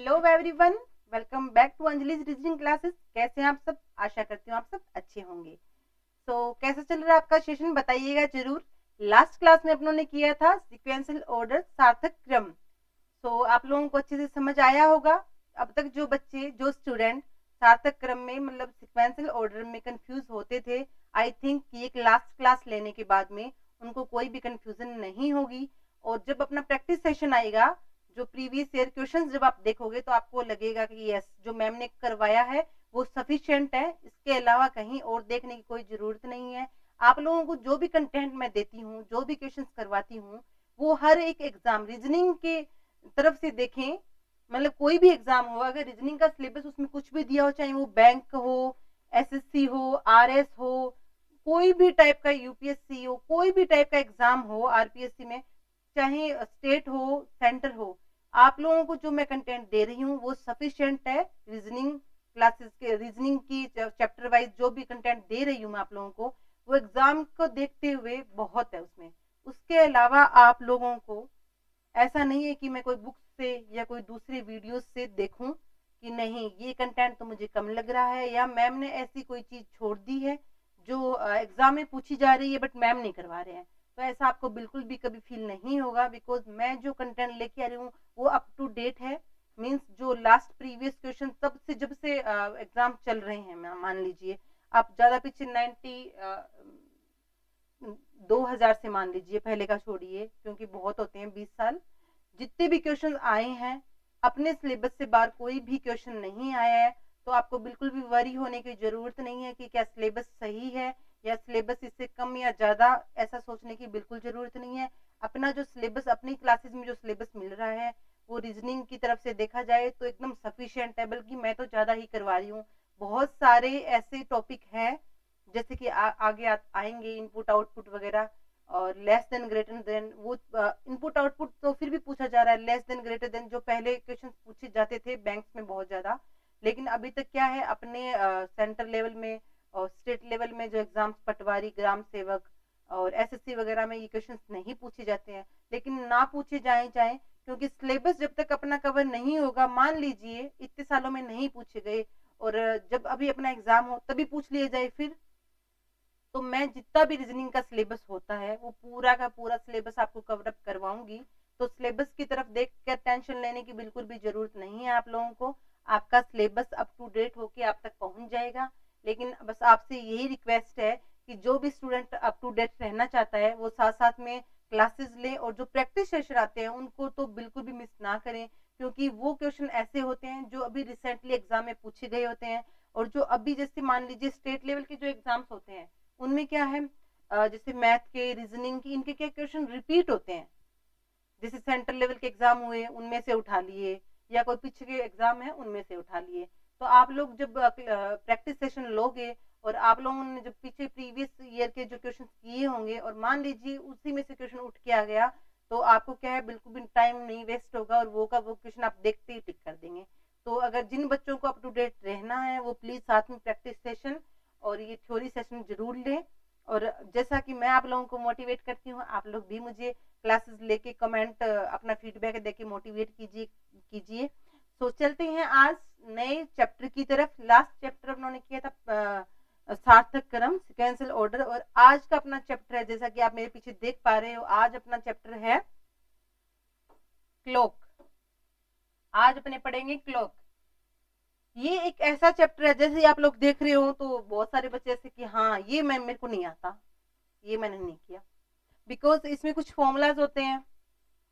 Hello everyone, welcome back to Anjali's reasoning classes. कैसे हैं आप सब? आशा करती हूँ आप सब अच्छे होंगे। कैसा चल रहा है आपका सेशन, बताइएगा जरूर। लास्ट क्लास में अपनों ने किया था सीक्वेंशियल ऑर्डर, सार्थक क्रम। आप लोगों को अच्छे से समझ आया होगा। अब तक जो बच्चे, जो स्टूडेंट सार्थक क्रम में मतलब सीक्वेंशियल ऑर्डर में कंफ्यूज होते थे, आई थिंक कि एक लास्ट क्लास लेने के बाद में उनको कोई भी कंफ्यूजन नहीं होगी। और जब अपना प्रैक्टिस सेशन आएगा, जो प्रीवियस ईयर क्वेश्चंस जब आप देखोगे तो आपको लगेगा कि यस, जो मैम ने करवाया है वो सफिशिएंट है, इसके अलावा कहीं और देखने की कोई जरूरत नहीं है। आप लोगों को जो भी कंटेंट मैं देती हूँ, जो भी क्वेश्चंस करवाती हूँ, वो हर एक एग्जाम रीजनिंग के तरफ से देखें। मतलब कोई भी एग्जाम हो, अगर रीजनिंग का सिलेबस उसमें कुछ भी दिया हो, चाहे वो बैंक हो, एसएससी हो, आरएस हो, कोई भी टाइप का यूपीएससी हो, कोई भी टाइप का एग्जाम हो आरपीएससी में, चाहे स्टेट हो, सेंटर हो, आप लोगों को जो मैं कंटेंट दे रही हूँ वो सफिशिएंट है। रीजनिंग क्लासेस के रीजनिंग की चैप्टर वाइज जो भी कंटेंट दे रही हूँ मैं आप लोगों को, वो एग्जाम को देखते हुए बहुत है उसमें। उसके अलावा आप लोगों को ऐसा नहीं है कि मैं कोई बुक से या कोई दूसरे वीडियो से देखूं कि नहीं ये कंटेंट तो मुझे कम लग रहा है, या मैम ने ऐसी कोई चीज छोड़ दी है जो एग्जाम में पूछी जा रही है बट मैम नहीं करवा रहे हैं। तो ऐसा आपको बिल्कुल भी कभी फील नहीं होगा, बिकॉज मैं जो कंटेंट लेके आ रही हूँ वो अप टू डेट है। मीन्स जो लास्ट प्रीवियस क्वेश्चन तब से जब से एग्जाम चल रहे हैं, मान लीजिए आप ज्यादा पीछे 2000 से मान लीजिए, पहले का छोड़िए क्योंकि बहुत होते हैं 20 साल। जितने भी क्वेश्चन आए हैं अपने सिलेबस से बाहर कोई भी क्वेश्चन नहीं आया है। तो आपको बिल्कुल भी वरी होने की जरूरत नहीं है कि क्या सिलेबस सही है या सिलेबस इससे कम या ज्यादा, ऐसा सोचने की बिल्कुल जरूरत नहीं है। अपना जो सिलेबस, अपनी क्लासेस में जो सिलेबस मिल रहा है वो रीजनिंग की तरफ से देखा जाए तो एकदम सफिशिएंट है, बल्कि मैं तो ज्यादा ही करवा रही हूँ। बहुत सारे ऐसे टॉपिक हैं जैसे कि आगे आएंगे इनपुट आउटपुट वगैरह, और लेस देन ग्रेटर देन, वो इनपुट आउटपुट तो फिर भी पूछा जा रहा है। लेस देन ग्रेटर देन जो पहले क्वेश्चन पूछे जाते थे बैंक्स में बहुत ज्यादा, लेकिन अभी तक क्या है अपने सेंटर लेवल में और स्टेट लेवल में जो एग्जाम्स, पटवारी, ग्राम सेवक और एसएससी वगैरह में ये क्वेश्चन नहीं पूछे जाते हैं। लेकिन ना पूछे जाए चाहे, क्योंकि सिलेबस जब तक अपना कवर नहीं होगा, मान लीजिए इतने सालों में नहीं पूछे गए और जब अभी अपना एग्जाम हो तभी पूछ लिए जाए, फिर तो मैं जितना भी रीजनिंग का सिलेबस होता है वो पूरा का पूरा सिलेबस आपको कवर अप करवाऊंगी। तो सिलेबस की तरफ देख कर टेंशन लेने की बिल्कुल भी जरूरत नहीं है आप लोगों को। आपका सिलेबस अप टू डेट होके आप तक पहुंच जाएगा। लेकिन बस आपसे यही रिक्वेस्ट है कि जो भी स्टूडेंट अप टू डेट रहना चाहता है वो साथ साथ में क्लासेस ले, और जो प्रैक्टिस सेशन आते हैं उनको तो बिल्कुल भी मिस ना करें, क्योंकि वो क्वेश्चन ऐसे होते हैं जो अभी रिसेंटली एग्जाम में पूछे गए होते हैं। और जो अभी जैसे मान लीजिए स्टेट लेवल के जो एग्जाम्स होते हैं उनमें क्या है, जैसे मैथ के, रीजनिंग की, इनके क्या क्वेश्चन रिपीट होते हैं। जैसे सेंट्रल लेवल के एग्जाम हुए उनमें से उठा लिए, या कोई पीछे के एग्जाम है उनमें से उठा लिए। तो आप लोग जब प्रैक्टिस सेशन लोगे और आप लोगों ने जब पीछे प्रीवियस ईयर के जो क्वेश्चन किए होंगे और मान लीजिए उसी में से क्वेश्चन उठ के आ गया, तो आपको क्या है बिल्कुल भी टाइम नहीं वेस्ट होगा और वो का वो क्वेश्चन आप देखते ही टिक कर देंगे। तो अगर जिन बच्चों को अप टू डेट रहना है वो प्लीज साथ में प्रैक्टिस सेशन और ये थ्योरी सेशन जरूर लें। और जैसा कि मैं आप लोगों को मोटिवेट करती हूँ, आप लोग भी मुझे क्लासेस लेके कमेंट अपना फीडबैक देके मोटिवेट कीजिए कीजिए। चलते हैं आज नए चैप्टर की तरफ। लास्ट चैप्टर उन्होंने किया था सार्थक क्रम, सिक्वेंशियल ऑर्डर, और आज का अपना चैप्टर है, जैसा कि आप मेरे पीछे देख पा रहे हो, आज अपना चैप्टर है क्लॉक। आज अपने पढ़ेंगे क्लॉक। ये एक ऐसा चैप्टर है, जैसे आप लोग देख रहे हो तो बहुत सारे बच्चे ऐसे कि हाँ ये मैं, मेरे को नहीं आता, ये मैंने नहीं किया, बिकॉज इसमें कुछ फॉर्मूलाज होते हैं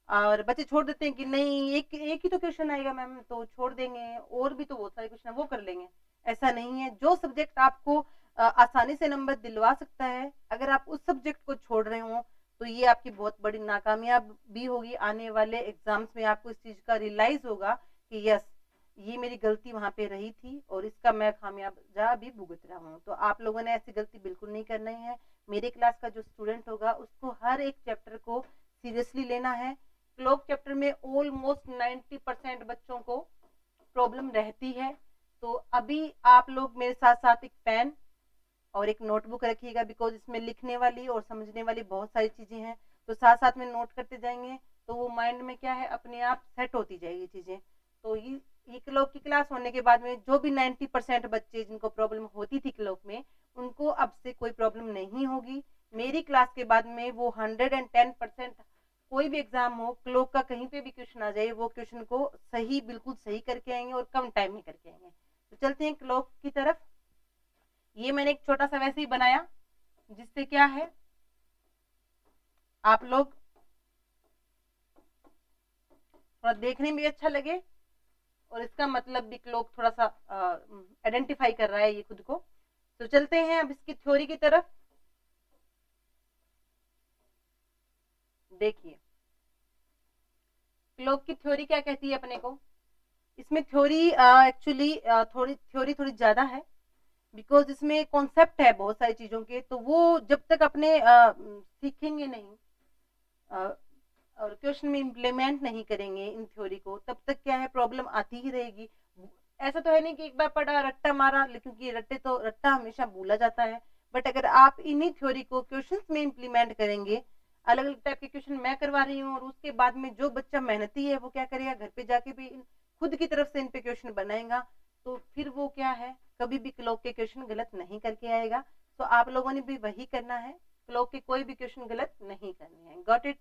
और बच्चे छोड़ देते हैं कि नहीं एक एक ही तो क्वेश्चन आएगा मैम तो छोड़ देंगे, और भी तो बहुत सारे क्वेश्चन है वो कर लेंगे। ऐसा नहीं है। जो सब्जेक्ट आपको आसानी से नंबर दिलवा सकता है, अगर आप उस सब्जेक्ट को छोड़ रहे हो तो ये आपकी बहुत बड़ी नाकामयाब भी होगी। आने वाले एग्जाम्स में आपको इस चीज का रियलाइज होगा कि यस, ये मेरी गलती वहां पे रही थी और इसका मैं खामियाजा भी भुगत रहा हूँ। तो आप लोगों ने ऐसी गलती बिल्कुल नहीं करनी है। मेरे क्लास का जो स्टूडेंट होगा उसको हर एक चैप्टर को सीरियसली लेना है। क्लॉक चैप्टर में ऑलमोस्ट 90% बच्चों को प्रॉब्लम रहती है। तो अभी आप लोग मेरे साथ साथ एक पेन और एक नोटबुक रखिएगा, बिकॉज इसमें लिखने वाली और समझने वाली बहुत सारी चीजें हैं। तो साथ साथ में नोट करते जाएंगे तो वो माइंड में क्या है अपने आप सेट होती जाएगी चीजें। तो ये क्लॉक की क्लास होने के बाद में जो भी 90% बच्चे जिनको प्रॉब्लम होती थी क्लॉक में, उनको अब से कोई प्रॉब्लम नहीं होगी। मेरी क्लास के बाद में वो 110% कोई भी एग्जाम हो, क्लॉक का कहीं पे भी क्वेश्चन आ जाए, वो क्वेश्चन को सही, बिल्कुल सही करके आएंगे और कम टाइम में करके आएंगे। तो चलते हैं क्लॉक की तरफ। ये मैंने एक छोटा सा वैसे ही बनाया, जिससे क्या है, आप लोग थोड़ा देखने में भी अच्छा लगे और इसका मतलब भी क्लॉक थोड़ा सा आइडेंटिफाई कर रहा है ये खुद को। तो चलते हैं अब इसकी थ्योरी की तरफ। देखिए क्लॉक की थ्योरी क्या कहती है अपने को। इसमें थ्योरी एक्चुअली थोड़ी ज्यादा है, बिकॉज इसमें कॉन्सेप्ट है बहुत सारी चीजों के, तो वो जब तक अपने सीखेंगे नहीं और क्वेश्चन में इम्प्लीमेंट नहीं करेंगे इन थ्योरी को, तब तक क्या है, प्रॉब्लम आती ही रहेगी। ऐसा तो है नहीं कि एक बार पढ़ा रट्टा मारा, क्योंकि रट्टा हमेशा भूला जाता है। बट अगर आप इन्हीं थ्योरी को क्वेश्चंस में इम्प्लीमेंट करेंगे, अलग अलग टाइप के क्वेश्चन मैं करवा रही हूँ, और उसके बाद में जो बच्चा मेहनती है वो क्या करेगा, घर पे जाके भी खुद की तरफ से इन पे क्वेश्चन बनाएगा, तो फिर वो क्या है, कभी भी क्लॉक के क्वेश्चन गलत नहीं करके आएगा। तो आप लोगों ने भी वही करना है, क्लॉक के कोई भी क्वेश्चन गलत नहीं करने हैं। Got it.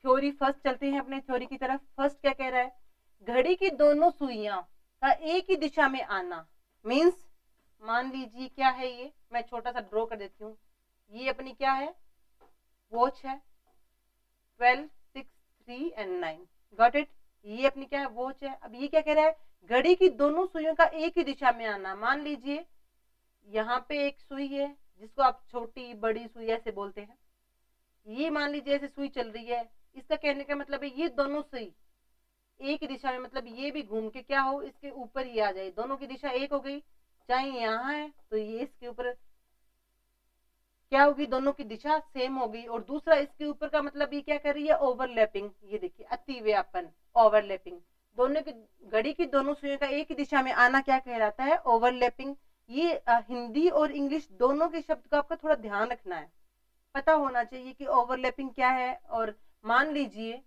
थ्योरी फर्स्ट चलते हैं अपने थ्योरी की तरफ। फर्स्ट क्या कह रहा है, घड़ी की दोनों सुइयां का एक ही दिशा में आना मीन्स, मान लीजिए क्या है ये, मैं छोटा सा ड्रॉ कर देती हूँ। ये अपनी क्या है, वॉच है, 12, 6, 3 एंड 9। Got it. ये अपनी क्या है, वॉच है। अब ये क्या कह रहा है, घड़ी की दोनों सुइयों का एक ही दिशा में आना। मान लीजिए यहाँ पे एक सुई है, जिसको आप छोटी बड़ी सुई ऐसे बोलते हैं। ये मान लीजिए ऐसे सुई चल रही है, इसका कहने का मतलब है ये दोनों सुई एक ही दिशा में, मतलब ये भी घूम के क्या हो, इसके ऊपर ही आ जाए, दोनों की दिशा एक हो गई। चाहे यहाँ है तो ये इसके ऊपर क्या होगी, दोनों की दिशा सेम होगी। और दूसरा इसके ऊपर का मतलब ये क्या कर रही है, ओवरलैपिंग। ये देखिए अतिव्यापन, ओवरलैपिंग। दोनों की, घड़ी की दोनों सुइयों का एक ही दिशा में आना क्या कहलाता है, ओवरलैपिंग। ये हिंदी और इंग्लिश दोनों के शब्द का आपका थोड़ा ध्यान रखना है, पता होना चाहिए कि ओवरलैपिंग क्या है। और मान लीजिए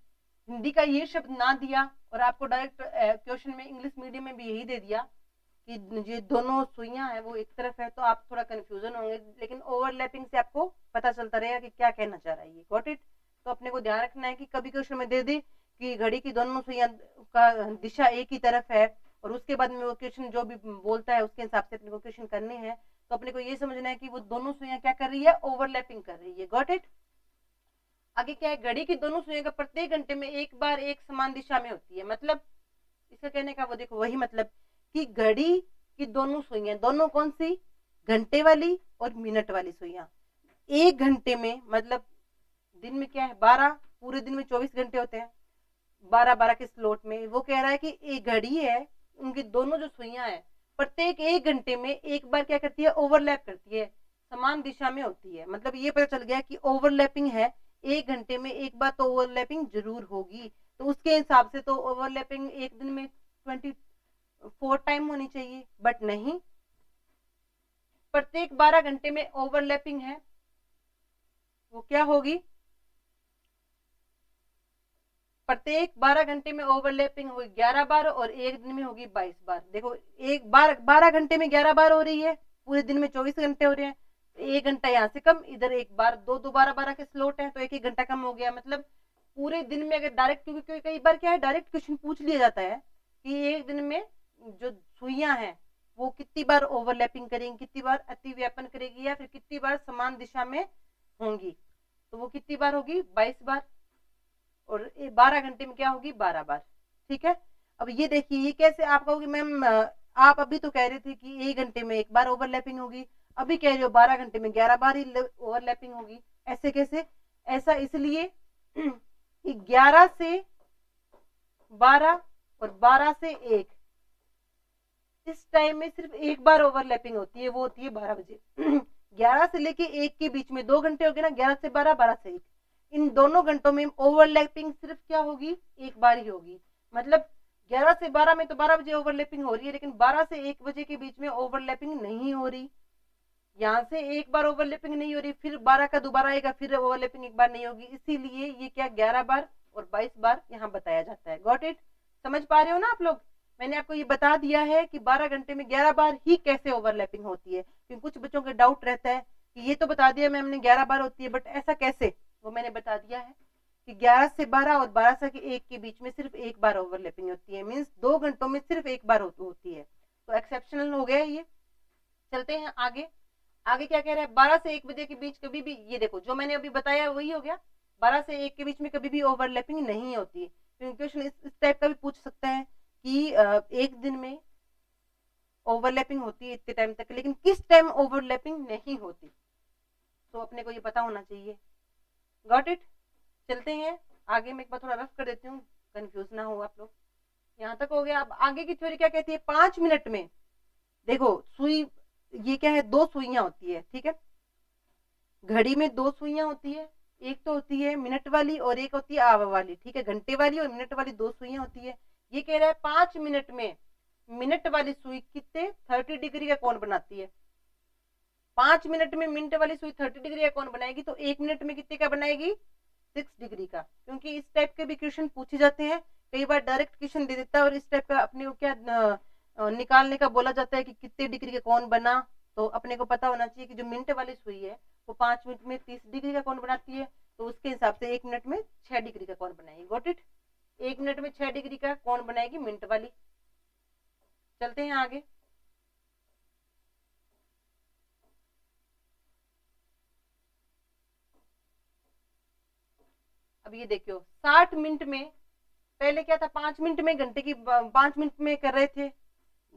हिंदी का ये शब्द ना दिया और आपको डायरेक्ट क्वेश्चन में इंग्लिश मीडियम में भी यही दे दिया कि ये दोनों सुइयां हैं वो एक तरफ है, तो आप थोड़ा कंफ्यूजन होंगे। लेकिन ओवरलैपिंग से आपको पता चलता रहेगा कि क्या कहना चाह रहा है ये। Got it. तो अपने को ध्यान रखना है कि कभी क्वेश्चन में दे दे कि घड़ी की दोनों सुइयां का दिशा एक ही तरफ है, और उसके बाद में वो क्वेश्चन जो भी बोलता है उसके हिसाब से अपने को क्वेश्चन करने हैं, तो अपने को ये समझना है कि वो दोनों सुइयां क्या कर रही है, ओवरलैपिंग कर रही है। Got it. आगे क्या है, घड़ी की दोनों सुइयां का प्रत्येक घंटे में एक बार एक समान दिशा में होती है। मतलब इसका कहने का वो देखो वही मतलब कि घड़ी की दोनों सुइयां, दोनों कौन सी, घंटे वाली और मिनट वाली सुइयां, एक घंटे में, मतलब दिन में क्या है 12, पूरे दिन में 24 घंटे होते हैं, 12-12 के स्लॉट में। वो कह रहा है कि एक घड़ी है, उनकी दोनों जो सुइयां है प्रत्येक एक घंटे में एक बार क्या करती है, ओवरलैप करती है, समान दिशा में होती है। मतलब ये पता चल गया कि ओवरलैपिंग है, एक घंटे में एक बार तो ओवरलैपिंग जरूर होगी। तो उसके हिसाब से तो ओवरलैपिंग एक दिन में 24 टाइम होनी चाहिए, बट नहीं, प्रत्येक 12 घंटे में ओवरलैपिंग है, वो क्या होगी, प्रत्येक 12 घंटे में ओवरलैपिंग होगी 11 बार, और एक दिन में होगी 22 बार। देखो एक बार 12 घंटे में 11 बार हो रही है, पूरे दिन में 24 घंटे हो रहे हैं, एक घंटा यहाँ से कम, इधर एक बार, दो दो 12-12 के स्लॉट है, तो एक एक घंटा कम हो गया। मतलब पूरे दिन में अगर डायरेक्ट, क्योंकि कई बार क्या है डायरेक्ट क्वेश्चन पूछ लिया जाता है कि एक दिन में जो सुइयां हैं वो कितनी बार ओवरलैपिंग करेंगी, कितनी बार अतिव्यापन करेगी, या फिर कितनी बार समान दिशा में होंगी, तो वो कितनी बार होगी, 22 बार। और 12 घंटे में क्या होगी, 12 बार। ठीक है। अब ये देखिए ये कैसे आप कहोगे मैम, आप अभी तो कह रहे थे कि एक घंटे में एक बार ओवरलैपिंग होगी, अभी कह रहे हो 12 घंटे में 11 बार ही ओवरलैपिंग होगी, ऐसे कैसे। ऐसा इसलिए कि 11 से 12 और 12 से 1, इस टाइम में सिर्फ एक बार ओवरलैपिंग होती है, वो होती है 12 बजे। 11 से लेके 1 के बीच में 2 घंटे हो गए ना, 11 से 12, 12 से 1, इन दोनों घंटों में ओवरलैपिंग सिर्फ क्या होगी, एक बार ही होगी। मतलब 11 से 12 में तो 12 बजे ओवरलैपिंग हो रही है, लेकिन 12 से 1 बजे के बीच में ओवरलैपिंग नहीं हो रही। यहाँ से एक बार ओवरलैपिंग नहीं हो रही, फिर 12 का दोबारा आएगा, फिर ओवरलैपिंग एक बार नहीं होगी, इसीलिए ये क्या 11 बार और 22 बार यहाँ बताया जाता है। Got it. समझ पा रहे हो ना आप लोग। मैंने आपको ये बता दिया है कि 12 घंटे में 11 बार ही कैसे ओवरलैपिंग होती है, क्योंकि कुछ बच्चों का डाउट रहता है कि ये तो बता दिया मैम ने 11 बार होती है, बट ऐसा कैसे, वो मैंने बता दिया है कि 11 से 12 और 12 से 1 के बीच में सिर्फ एक बार ओवरलैपिंग होती है, मीन्स 2 घंटों में सिर्फ एक बार होती है, तो एक्सेप्शनल हो गया ये। चलते हैं आगे। आगे क्या कह रहा है, 12 से 1 बजे के बीच कभी भी, ये देखो जो मैंने अभी बताया वही हो गया, 12 से 1 के बीच में कभी भी ओवरलैपिंग नहीं होती। क्योंकि क्वेश्चन इस टाइप का भी पूछ सकता है कि एक दिन में ओवरलैपिंग होती है इतने टाइम तक, लेकिन किस टाइम ओवरलैपिंग नहीं होती, तो अपने को ये पता होना चाहिए। Got it. चलते हैं आगे, मैं एक बार थोड़ा रफ कर देती हूँ, कंफ्यूज ना हो आप लोग। यहाँ तक हो गया। अब आगे की थ्योरी क्या कहती है, 5 मिनट में, देखो सुई, ये क्या है, 2 सुइयां होती है, ठीक है, घड़ी में 2 सुइयां होती है, एक तो होती है मिनट वाली और एक होती है आवर वाली, ठीक है, घंटे वाली और मिनट वाली 2 सुइयां होती है। ये कह रहा है 5 मिनट में मिनट वाली सुई कितने 30 डिग्री का कोण बनाती है। 5 मिनट में मिनट वाली सुई 30 डिग्री का कोण बनाएगी, तो 1 मिनट में कितने का बनाएगी, 6 डिग्री का। क्योंकि इस टाइप के भी क्वेश्चन पूछे जाते हैं, कई बार डायरेक्ट क्वेश्चन दे देता है और इस टाइप का अपने को क्या निकालने का बोला जाता है कि कितने डिग्री का कोण बना, तो अपने को पता होना चाहिए कि जो मिनट वाली सुई है वो 5 मिनट में 30 डिग्री का कोण बनाती है, तो उसके हिसाब से 1 मिनट में 6 डिग्री का कोण बनाएगी। Got it. 1 मिनट में 6 डिग्री का कोण बनाएगी मिनट वाली। चलते हैं आगे। अब ये देखियो 60 मिनट में, पहले क्या था 5 मिनट में घंटे की 5 मिनट में कर रहे थे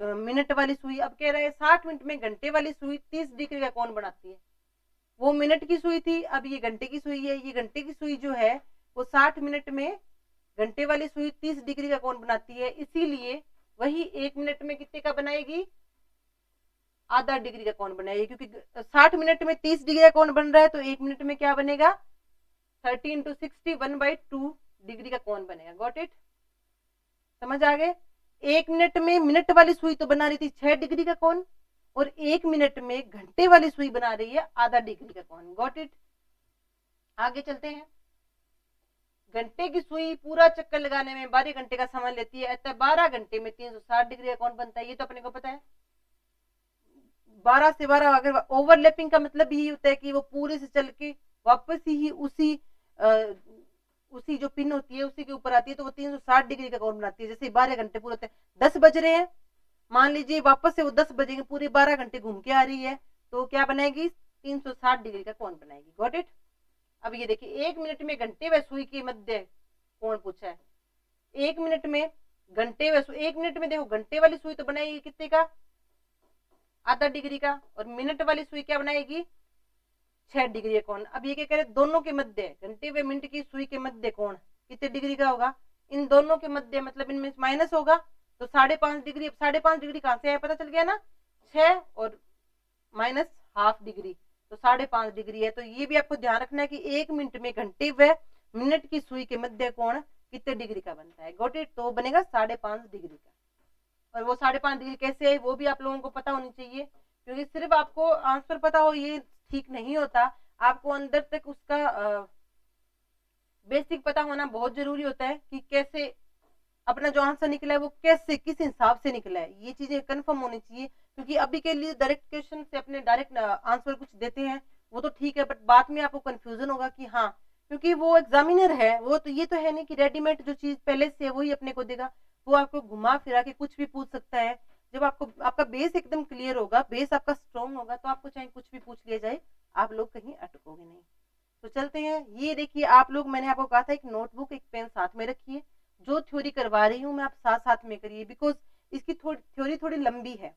मिनट वाली सुई, अब कह रहे हैं 60 मिनट में घंटे वाली सुई 30 डिग्री का कोण बनाती है। वो मिनट की सुई थी, अब ये घंटे की सुई है। ये घंटे की सुई जो है वो 60 मिनट में घंटे वाली सुई 30 डिग्री का कोण बनाती है, इसीलिए वही 1 मिनट में कितने का बनाएगी, आधा डिग्री का कोण बनाएगी। क्योंकि 60 मिनट में 30 डिग्री का कोण बन रहा है, तो 1 मिनट में क्या बनेगा, 30 इंटू 60 1/2 डिग्री का कोण बनेगा। Got it. समझ आ गए। 1 मिनट में मिनट वाली सुई तो बना रही थी 6 डिग्री का कोण, और 1 मिनट में घंटे वाली सुई बना रही है आधा डिग्री का कोण। Got it. आगे चलते हैं। घंटे की सुई पूरा चक्कर लगाने में 12 घंटे का समय लेती है, अतः 12 घंटे में 360 डिग्री का कोण बनता है, ये तो अपने को पता है। 12 से 12, अगर ओवरलैपिंग का मतलब यही होता है कि वो पूरे से चल के वापस ही उसी जो पिन होती है उसी के ऊपर आती है, तो वो 360 डिग्री का कोण बनाती है। जैसे 12 घंटे पूरे होते हैं, 10 बज रहे हैं, मान लीजिए वापस से वो 10 बजेंगे, पूरे 12 घंटे घूम के आ रही है, तो क्या बनाएगी, 360 डिग्री का कोण बनाएगी। Got it. अब ये देखिए 1 मिनट में घंटे व सुई के मध्य कोण पूछा है। 1 मिनट में घंटे व सुई, 1 मिनट में देखो घंटे वाली सुई तो बनाएगी कितने का, आधा डिग्री का, और मिनट वाली सुई क्या बनाएगी, 6 डिग्री का कोण। अब ये क्या कह रहे, दोनों के मध्य, घंटे व मिनट की सुई के मध्य कोण कितने डिग्री का होगा, इन दोनों के मध्य मतलब इनमें माइनस होगा, तो 5.5 डिग्री। अब 5.5 डिग्री कहां से आया, पता चल गया ना, 6 और माइनस हाफ डिग्री, तो 5.5 डिग्री है। तो ये भी आपको ध्यान रखना है कि 1 मिनट में घंटे व मिनट की सुई के मध्य कोण कितने डिग्री का बनता है। Got it. तो बनेगा 5.5 डिग्री का। और वो 5.5 डिग्री कैसे है वो भी आप लोगों को पता होनी चाहिए, क्योंकि सिर्फ आपको आंसर पता हो ये ठीक नहीं होता, आपको अंदर तक उसका बेसिक पता होना बहुत जरूरी होता है कि कैसे अपना जो आंसर निकला है वो कैसे किस हिसाब से निकला है, ये चीजें कंफर्म होनी चाहिए। क्योंकि अभी के लिए डायरेक्ट क्वेश्चन से अपने डायरेक्ट आंसर कुछ देते हैं वो तो ठीक है, बट बाद में आपको कंफ्यूजन होगा कि हाँ, क्योंकि वो एग्जामिनर है, वो तो ये तो है नहीं कि रेडीमेड जो चीज पहले से वही अपने को देगा, वो आपको घुमा फिरा के कुछ भी पूछ सकता है। जब आपको आपका बेस एकदम क्लियर होगा, बेस आपका स्ट्रॉन्ग होगा, तो आपको चाहे कुछ भी पूछ लिया जाए आप लोग कहीं अटकोगे नहीं। तो चलते हैं। ये देखिए आप लोग, मैंने आपको कहा था एक नोटबुक एक पेन साथ में रखिए, जो थ्योरी करवा रही हूँ मैं आप साथ साथ में करिए, बिकॉज इसकी थ्योरी थोड़ी लंबी है,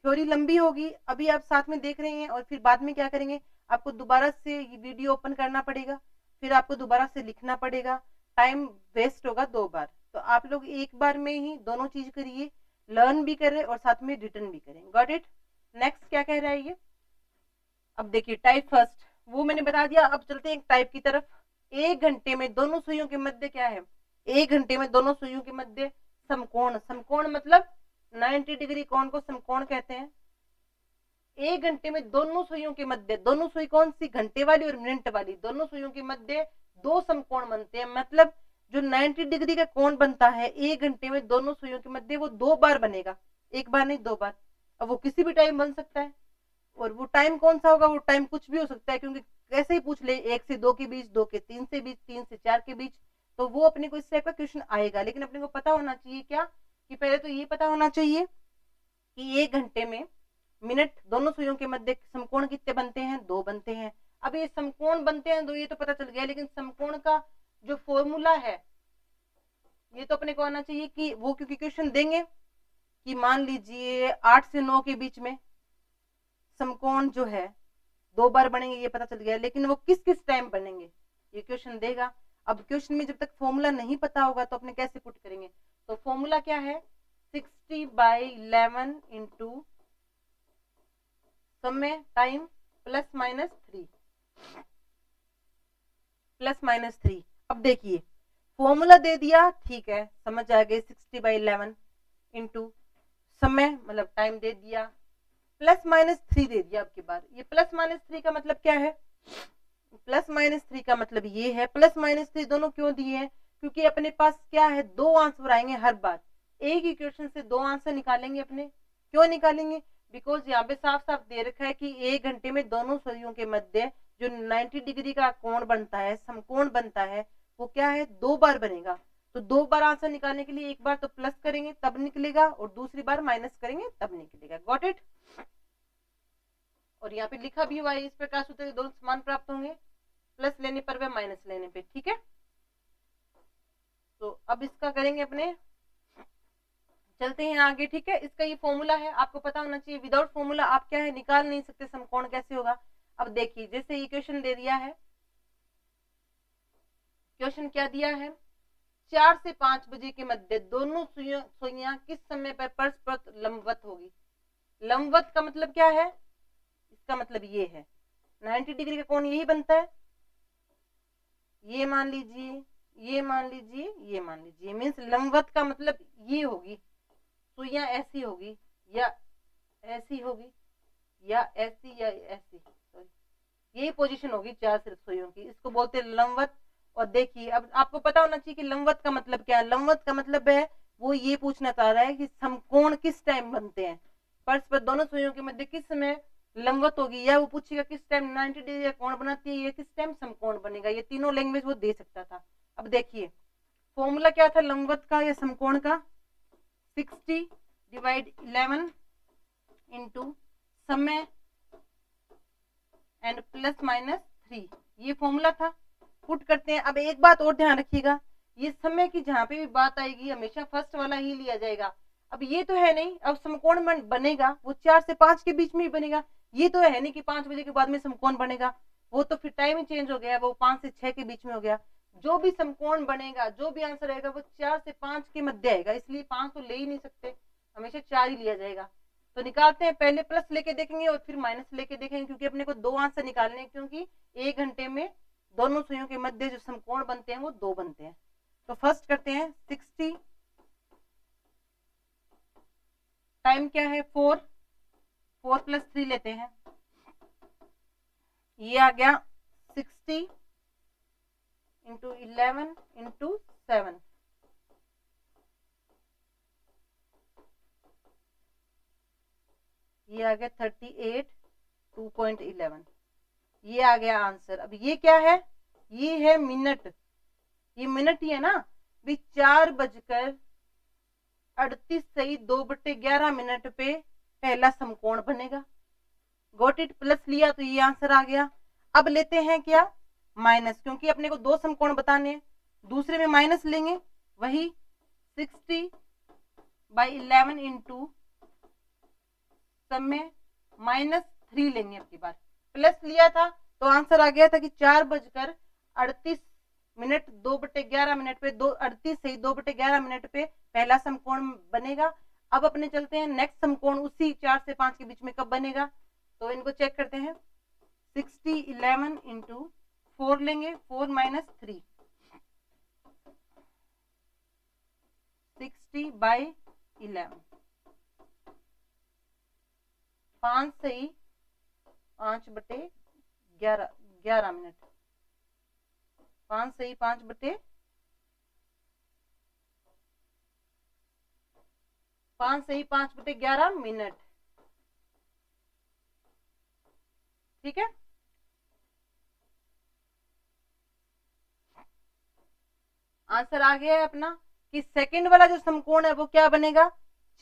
थ्योरी लंबी होगी। अभी आप साथ में देख रहे हैं और फिर बाद में क्या करेंगे, आपको दोबारा से ये वीडियो ओपन करना पड़ेगा, फिर आपको दोबारा से लिखना पड़ेगा, टाइम वेस्ट होगा 2 बार। तो आप लोग एक बार में ही दोनों चीज करिए, लर्न भी करें और साथ में रिटर्न भी करें। Got it. नेक्स्ट क्या कह रहा है ये, अब देखिए टाइप फर्स्ट वो मैंने बता दिया। अब चलते हैं एक टाइप की तरफ। 1 घंटे में दोनों सुइयों के मध्य क्या है, 1 घंटे में दोनों सुइयों के मध्य समकोण, समकोण मतलब 90 डिग्री कोण को समकोण कहते हैं। 1 घंटे में दोनों सुइयों के मध्य, दोनों सुई कौन सी, घंटे वाली और मिनट वाली, दोनों सुइयों के मध्य 2 समकोण बनते हैं, मतलब जो 90 डिग्री का कोण बनता है 1 घंटे में दोनों सुइयों के मध्य, वो 2 बार बनेगा, 1 बार नहीं 2 बार। अब वो किसी भी टाइम बन सकता है, और वो टाइम कौन सा होगा, वो टाइम कुछ भी हो सकता है, क्योंकि कैसे ही पूछ ले 1 से 2 के बीच, 2 के 3 से बीच, 3 से 4 के बीच, तो वो अपने को इस टाइप का क्वेश्चन आएगा। लेकिन अपने को पता होना चाहिए क्या, कि पहले तो ये पता होना चाहिए कि 1 घंटे में मिनट दोनों सुइयों के मध्य समकोण कितने बनते हैं, 2 बनते हैं। अब ये समकोण बनते हैं 2, ये तो पता चल गया, लेकिन समकोण का जो फॉर्मूला है ये तो अपने को आना चाहिए, कि वो क्योंकि क्वेश्चन देंगे कि मान लीजिए 8 से 9 के बीच में समकोण जो है 2 बार बनेंगे, ये पता चल गया, लेकिन वो किस किस टाइम बनेंगे ये क्वेश्चन देगा। अब क्वेश्चन में जब तक फॉर्मूला नहीं पता होगा तो अपने कैसे पुट करेंगे, तो फॉर्मूला क्या है, 60/11 इंटू समय टाइम प्लस माइनस 3। अब देखिए फॉर्मूला दे दिया, ठीक है, समझ आ गए, 60/11 इंटू समय मतलब टाइम दे दिया, प्लस माइनस 3 दे दिया। अब की बार ये प्लस माइनस 3 का मतलब क्या है, प्लस माइनस 3 का मतलब ये है, प्लस माइनस 3 दोनों क्यों दिए हैं, क्योंकि अपने पास क्या है, 2 आंसर आएंगे हर बार, एक ही क्वेश्चन से 2 आंसर निकालेंगे अपने। क्यों निकालेंगे, बिकॉज यहाँ पे साफ साफ दे रखा है कि 1 घंटे में दोनों सुइयों के मध्य जो 90 डिग्री का कोण बनता है, समकोण बनता है, वो क्या है, 2 बार बनेगा। तो 2 बार आंसर निकालने के लिए एक बार तो प्लस करेंगे तब निकलेगा, और दूसरी बार माइनस करेंगे तब निकलेगा। Got it. और यहाँ पे लिखा भी हुआ है, इस प्रकार सूत्र दोनों समान प्राप्त होंगे, प्लस लेने पर व माइनस लेने पे, ठीक है। तो अब इसका करेंगे अपने, चलते हैं आगे, ठीक है। इसका ये फॉर्मूला है, आपको पता होना चाहिए, विदाउट फॉर्मूला आप क्या है निकाल नहीं सकते समकोण कैसे होगा। अब देखिए जैसे इक्वेशन दे दिया है, क्वेश्चन क्या दिया है, 4 से 5 बजे के मध्य दोनों सुइयां किस समय पर परस्पर लंबवत होगी। लंबवत का मतलब क्या है, इसका मतलब ये है 90 डिग्री का कोण यही बनता है, ये मान लीजिए, ये मान लीजिए, ये मान लीजिए, मीन्स लंबवत का मतलब ये होगी, सुइयां ऐसी होगी या ऐसी होगी या ऐसी या ऐसी, सॉरी, यही पोजीशन होगी 4 सिर्फ सुइयों की, इसको बोलते हैं लंबवत। और देखिए अब आपको पता होना चाहिए कि लंबवत का मतलब क्या है, लंबवत का मतलब है वो ये पूछना चाह रहा है कि समकोण किस टाइम बनते हैं, परस्पर दोनों सुइयों के मध्य किस समय लंबवत होगी, या वो पूछेगा किस टाइम 90 डिग्री का कोण बनाती है, या किस टाइम समकोण बनेगा, ये तीनों लैंग्वेज वो दे सकता था। अब देखिए फॉर्मूला क्या था लंबवत का या समकोण का, 60/11 इंटू समय एंड प्लस माइनस 3, ये फॉर्मूला था। पुट करते हैं। अब एक बात और ध्यान रखिएगा, ये समय की जहां पे भी बात आएगी हमेशा फर्स्ट वाला ही लिया जाएगा। अब ये तो है नहीं, अब समकोण बनेगा वो 4 से 5 के बीच में ही बनेगा, ये तो है नहीं कि 5 बजे के बाद में समकोण बनेगा, वो तो फिर टाइम ही चेंज हो गया, वो 5 से 6 के बीच में हो गया। जो भी समकोण बनेगा, जो भी आंसर आएगा वो 4 से 5 के मध्य आएगा, इसलिए 5 तो ले ही नहीं सकते, हमेशा 4 ही लिया जाएगा। तो निकालते हैं, पहले प्लस लेके देखेंगे और फिर माइनस लेके देखेंगे, क्योंकि अपने को 2 आंसर निकालने हैं, क्योंकि 1 घंटे में दोनों सुइयों के मध्य जो समकोण बनते हैं वो 2 बनते हैं। तो फर्स्ट करते हैं 60, टाइम क्या है 4, 4 प्लस 3 लेते हैं, ये आ गया 60 इंटू 11 इंटू 7, ये आ गया 38 2.11, ये आ गया आंसर। अब ये क्या है, ये है मिनट, ये मिनट ही है ना, भी 4:38 सही 2/11 पे पहला समकोण बनेगा। गोट इट, प्लस लिया तो ये आंसर आ गया। अब लेते हैं क्या माइनस, क्योंकि अपने को 2 समकोण बताने हैं, दूसरे में माइनस लेंगे, वही 60/11 इंटू समय -3 लेंगे। अब की बार प्लस लिया था तो आंसर आ गया था कि 4:38 2/11 पे 38 सही 2/11 पे पहला समकोण बनेगा। अब अपने चलते हैं नेक्स्ट समकोण उसी 4 से 5 के बीच में कब बनेगा, तो इनको चेक करते हैं। 60/11 इंटू 4 लेंगे, 4 माइनस 3, 60/11, 5 सही 5/11, 11 मिनट, 5 सही 5/11 5 से ही 5/11 मिनट। ठीक है, आंसर आ गया है अपना कि सेकंड वाला जो समकोण है वो क्या बनेगा,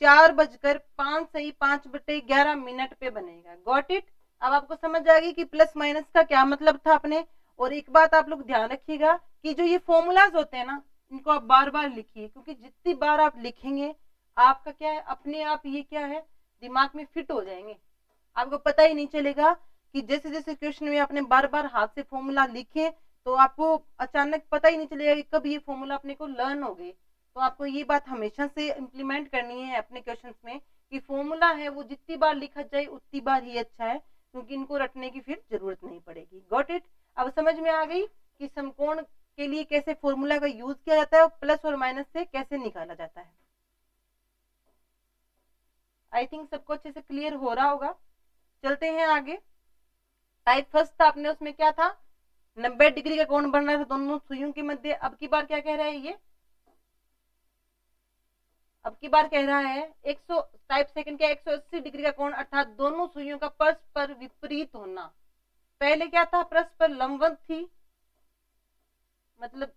4:05 पे बनेगा। Got it. अब आपको समझ आ गई कि प्लस माइनस का क्या मतलब था अपने। और एक बात आप लोग ध्यान रखिएगा कि जो ये फॉर्मूलाज होते हैं ना, इनको आप बार बार लिखिए, क्योंकि जितनी बार आप लिखेंगे आपका क्या है, अपने आप ये क्या है, दिमाग में फिट हो जाएंगे। आपको पता ही नहीं चलेगा कि जैसे जैसे क्वेश्चन में आपने बार बार हाथ से फॉर्मूला लिखे, तो आपको अचानक पता ही नहीं चलेगा कि कब ये फॉर्मूला अपने को लर्न हो गए। तो आपको ये बात हमेशा से इम्प्लीमेंट करनी है अपने क्वेश्चंस में कि फॉर्मूला है वो जितनी बार लिखा जाए उतनी बार ही अच्छा है, क्योंकि इनको रटने की फिर जरूरत नहीं पड़ेगी। Got it. अब समझ में आ गई कि समकोण के लिए कैसे फॉर्मूला का यूज किया जाता है और प्लस और माइनस से कैसे निकाला जाता है। आई थिंक सबको अच्छे से क्लियर हो रहा होगा। चलते हैं आगे। टाइप फर्स्ट था अपने, उसमें क्या था, 90 डिग्री का कोण बन रहा था दोनों सुइयों के मध्य। अब की बार क्या कह रहा है ये, अब की बार कह रहा है 100 टाइप सेकंड क्या, 180 डिग्री का कोण अर्थात दोनों सुइयों का परस्पर विपरीत होना। पहले क्या था, परस्पर लंबवत थी, मतलब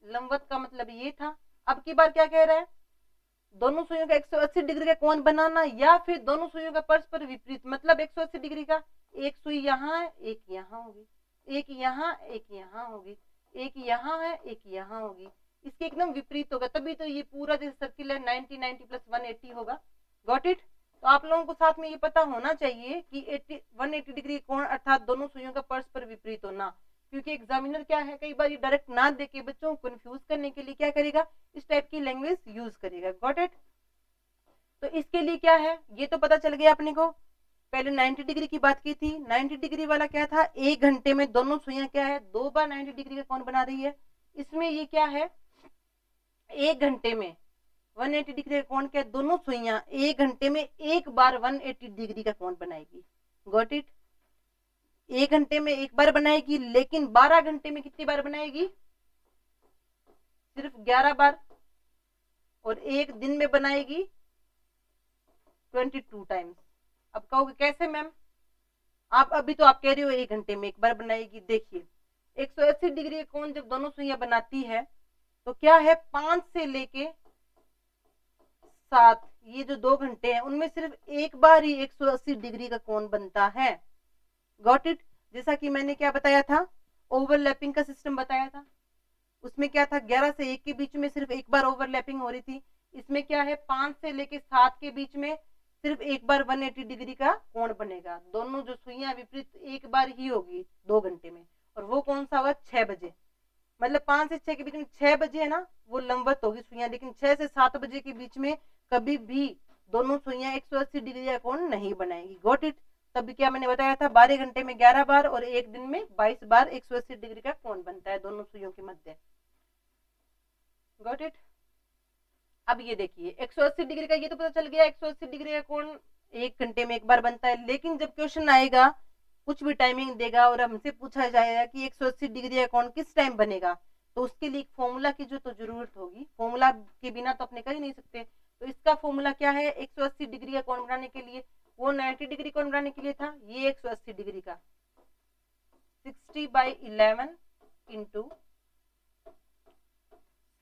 लंबवत का मतलब ये था। अब की बार क्या कह रहा है, दोनों सुइयों का 180 डिग्री का कोण बनाना, या फिर दोनों सुइयों का परस्पर विपरीत, मतलब 180 डिग्री का, एक सुई यहाँ है एक यहाँ होगी, एक यहाँ एक यहाँ होगी, एक यहाँ है एक यहाँ होगी, इसके एकदम विपरीत होगा, तभी तो ये पूरा जैसे सर्किल है 90 90 प्लस 180 होगा। Got it. तो आप लोगों को साथ में ये पता होना चाहिए कि 180 डिग्री कोण अर्थात दोनों सुइयों का परस्पर विपरीत होना, क्योंकि एग्जामिनर क्या है, कई बार ये डायरेक्ट ना देके बच्चों को कंफ्यूज करने के लिए क्या करेगा, इस टाइप की लैंग्वेज यूज करेगा। Got it. तो इसके लिए क्या है, ये तो पता चल गया अपने को। पहले 90 डिग्री की बात की थी, 90 डिग्री वाला क्या था, एक घंटे में दोनों सुइयां क्या है, 2 बार 90 डिग्री का कोण बना रही है। इसमें ये क्या है, एक घंटे में 180 डिग्री का कोण क्या है, दोनों सुइयां एक घंटे में एक बार 180 डिग्री का कोण बनाएगी। Got it. एक घंटे में एक बार बनाएगी, लेकिन 12 घंटे में कितनी बार बनाएगी, सिर्फ 11 बार। और एक दिन में बनाएगी 22 टाइम्स। अब कहोगे कैसे मैम, आप अभी तो आप कह रहे हो एक घंटे में एक बार बनाएगी। देखिए 180 डिग्री कोण जब दोनों सुइयां बनाती है तो क्या है, 5 से लेके 7 ये जो 2 घंटे हैं उनमें सिर्फ एक बार ही 180 डिग्री का कोण बनता है। Got it. जैसा कि मैंने क्या बताया था, ओवरलैपिंग का सिस्टम बताया था, उसमें क्या था, 11 से 1 के बीच में सिर्फ एक बार ओवरलैपिंग हो रही थी। इसमें क्या है, 5 से लेके 7 के बीच में सिर्फ एक बार 180 डिग्री का कोण बनेगा। दोनों जो सुइयां विपरीत एक बार ही होगी 2 घंटे में, और वो कौन सा होगा, 6 बजे। मतलब 5 से 6 के बीच में 6 बजे है ना, वो लंबवत होगी सुइयां, लेकिन 6 से 7 बजे के बीच में कभी भी दोनों सुइयां 180 डिग्री का कोण नहीं बनाएगी। Got it. तभी क्या मैंने बताया था, 12 घंटे में 11 बार और एक दिन में 22 बार 180 डिग्री का कोण बनता है दोनों सुइयों के मध्य। Got it. अब ये देखिए 180 डिग्री का ये तो पता चल गया, 180 डिग्री का कोण एक घंटे में एक बार बनता है। लेकिन जब क्वेश्चन आएगा, कुछ भी टाइमिंग देगा और हमसे पूछा जाएगा कि 180 डिग्री का कोण किस टाइम बनेगा, तो उसके लिए एक फॉर्मूला की जो तो जरूरत होगी, फॉर्मूला के बिना तो अपने कर ही नहीं सकते। तो इसका फॉर्मूला क्या है, 180 डिग्री का कोण बनाने के लिए, वो 90 डिग्री कोण बनाने के लिए था, ये 180 डिग्री का 60/11 इंटू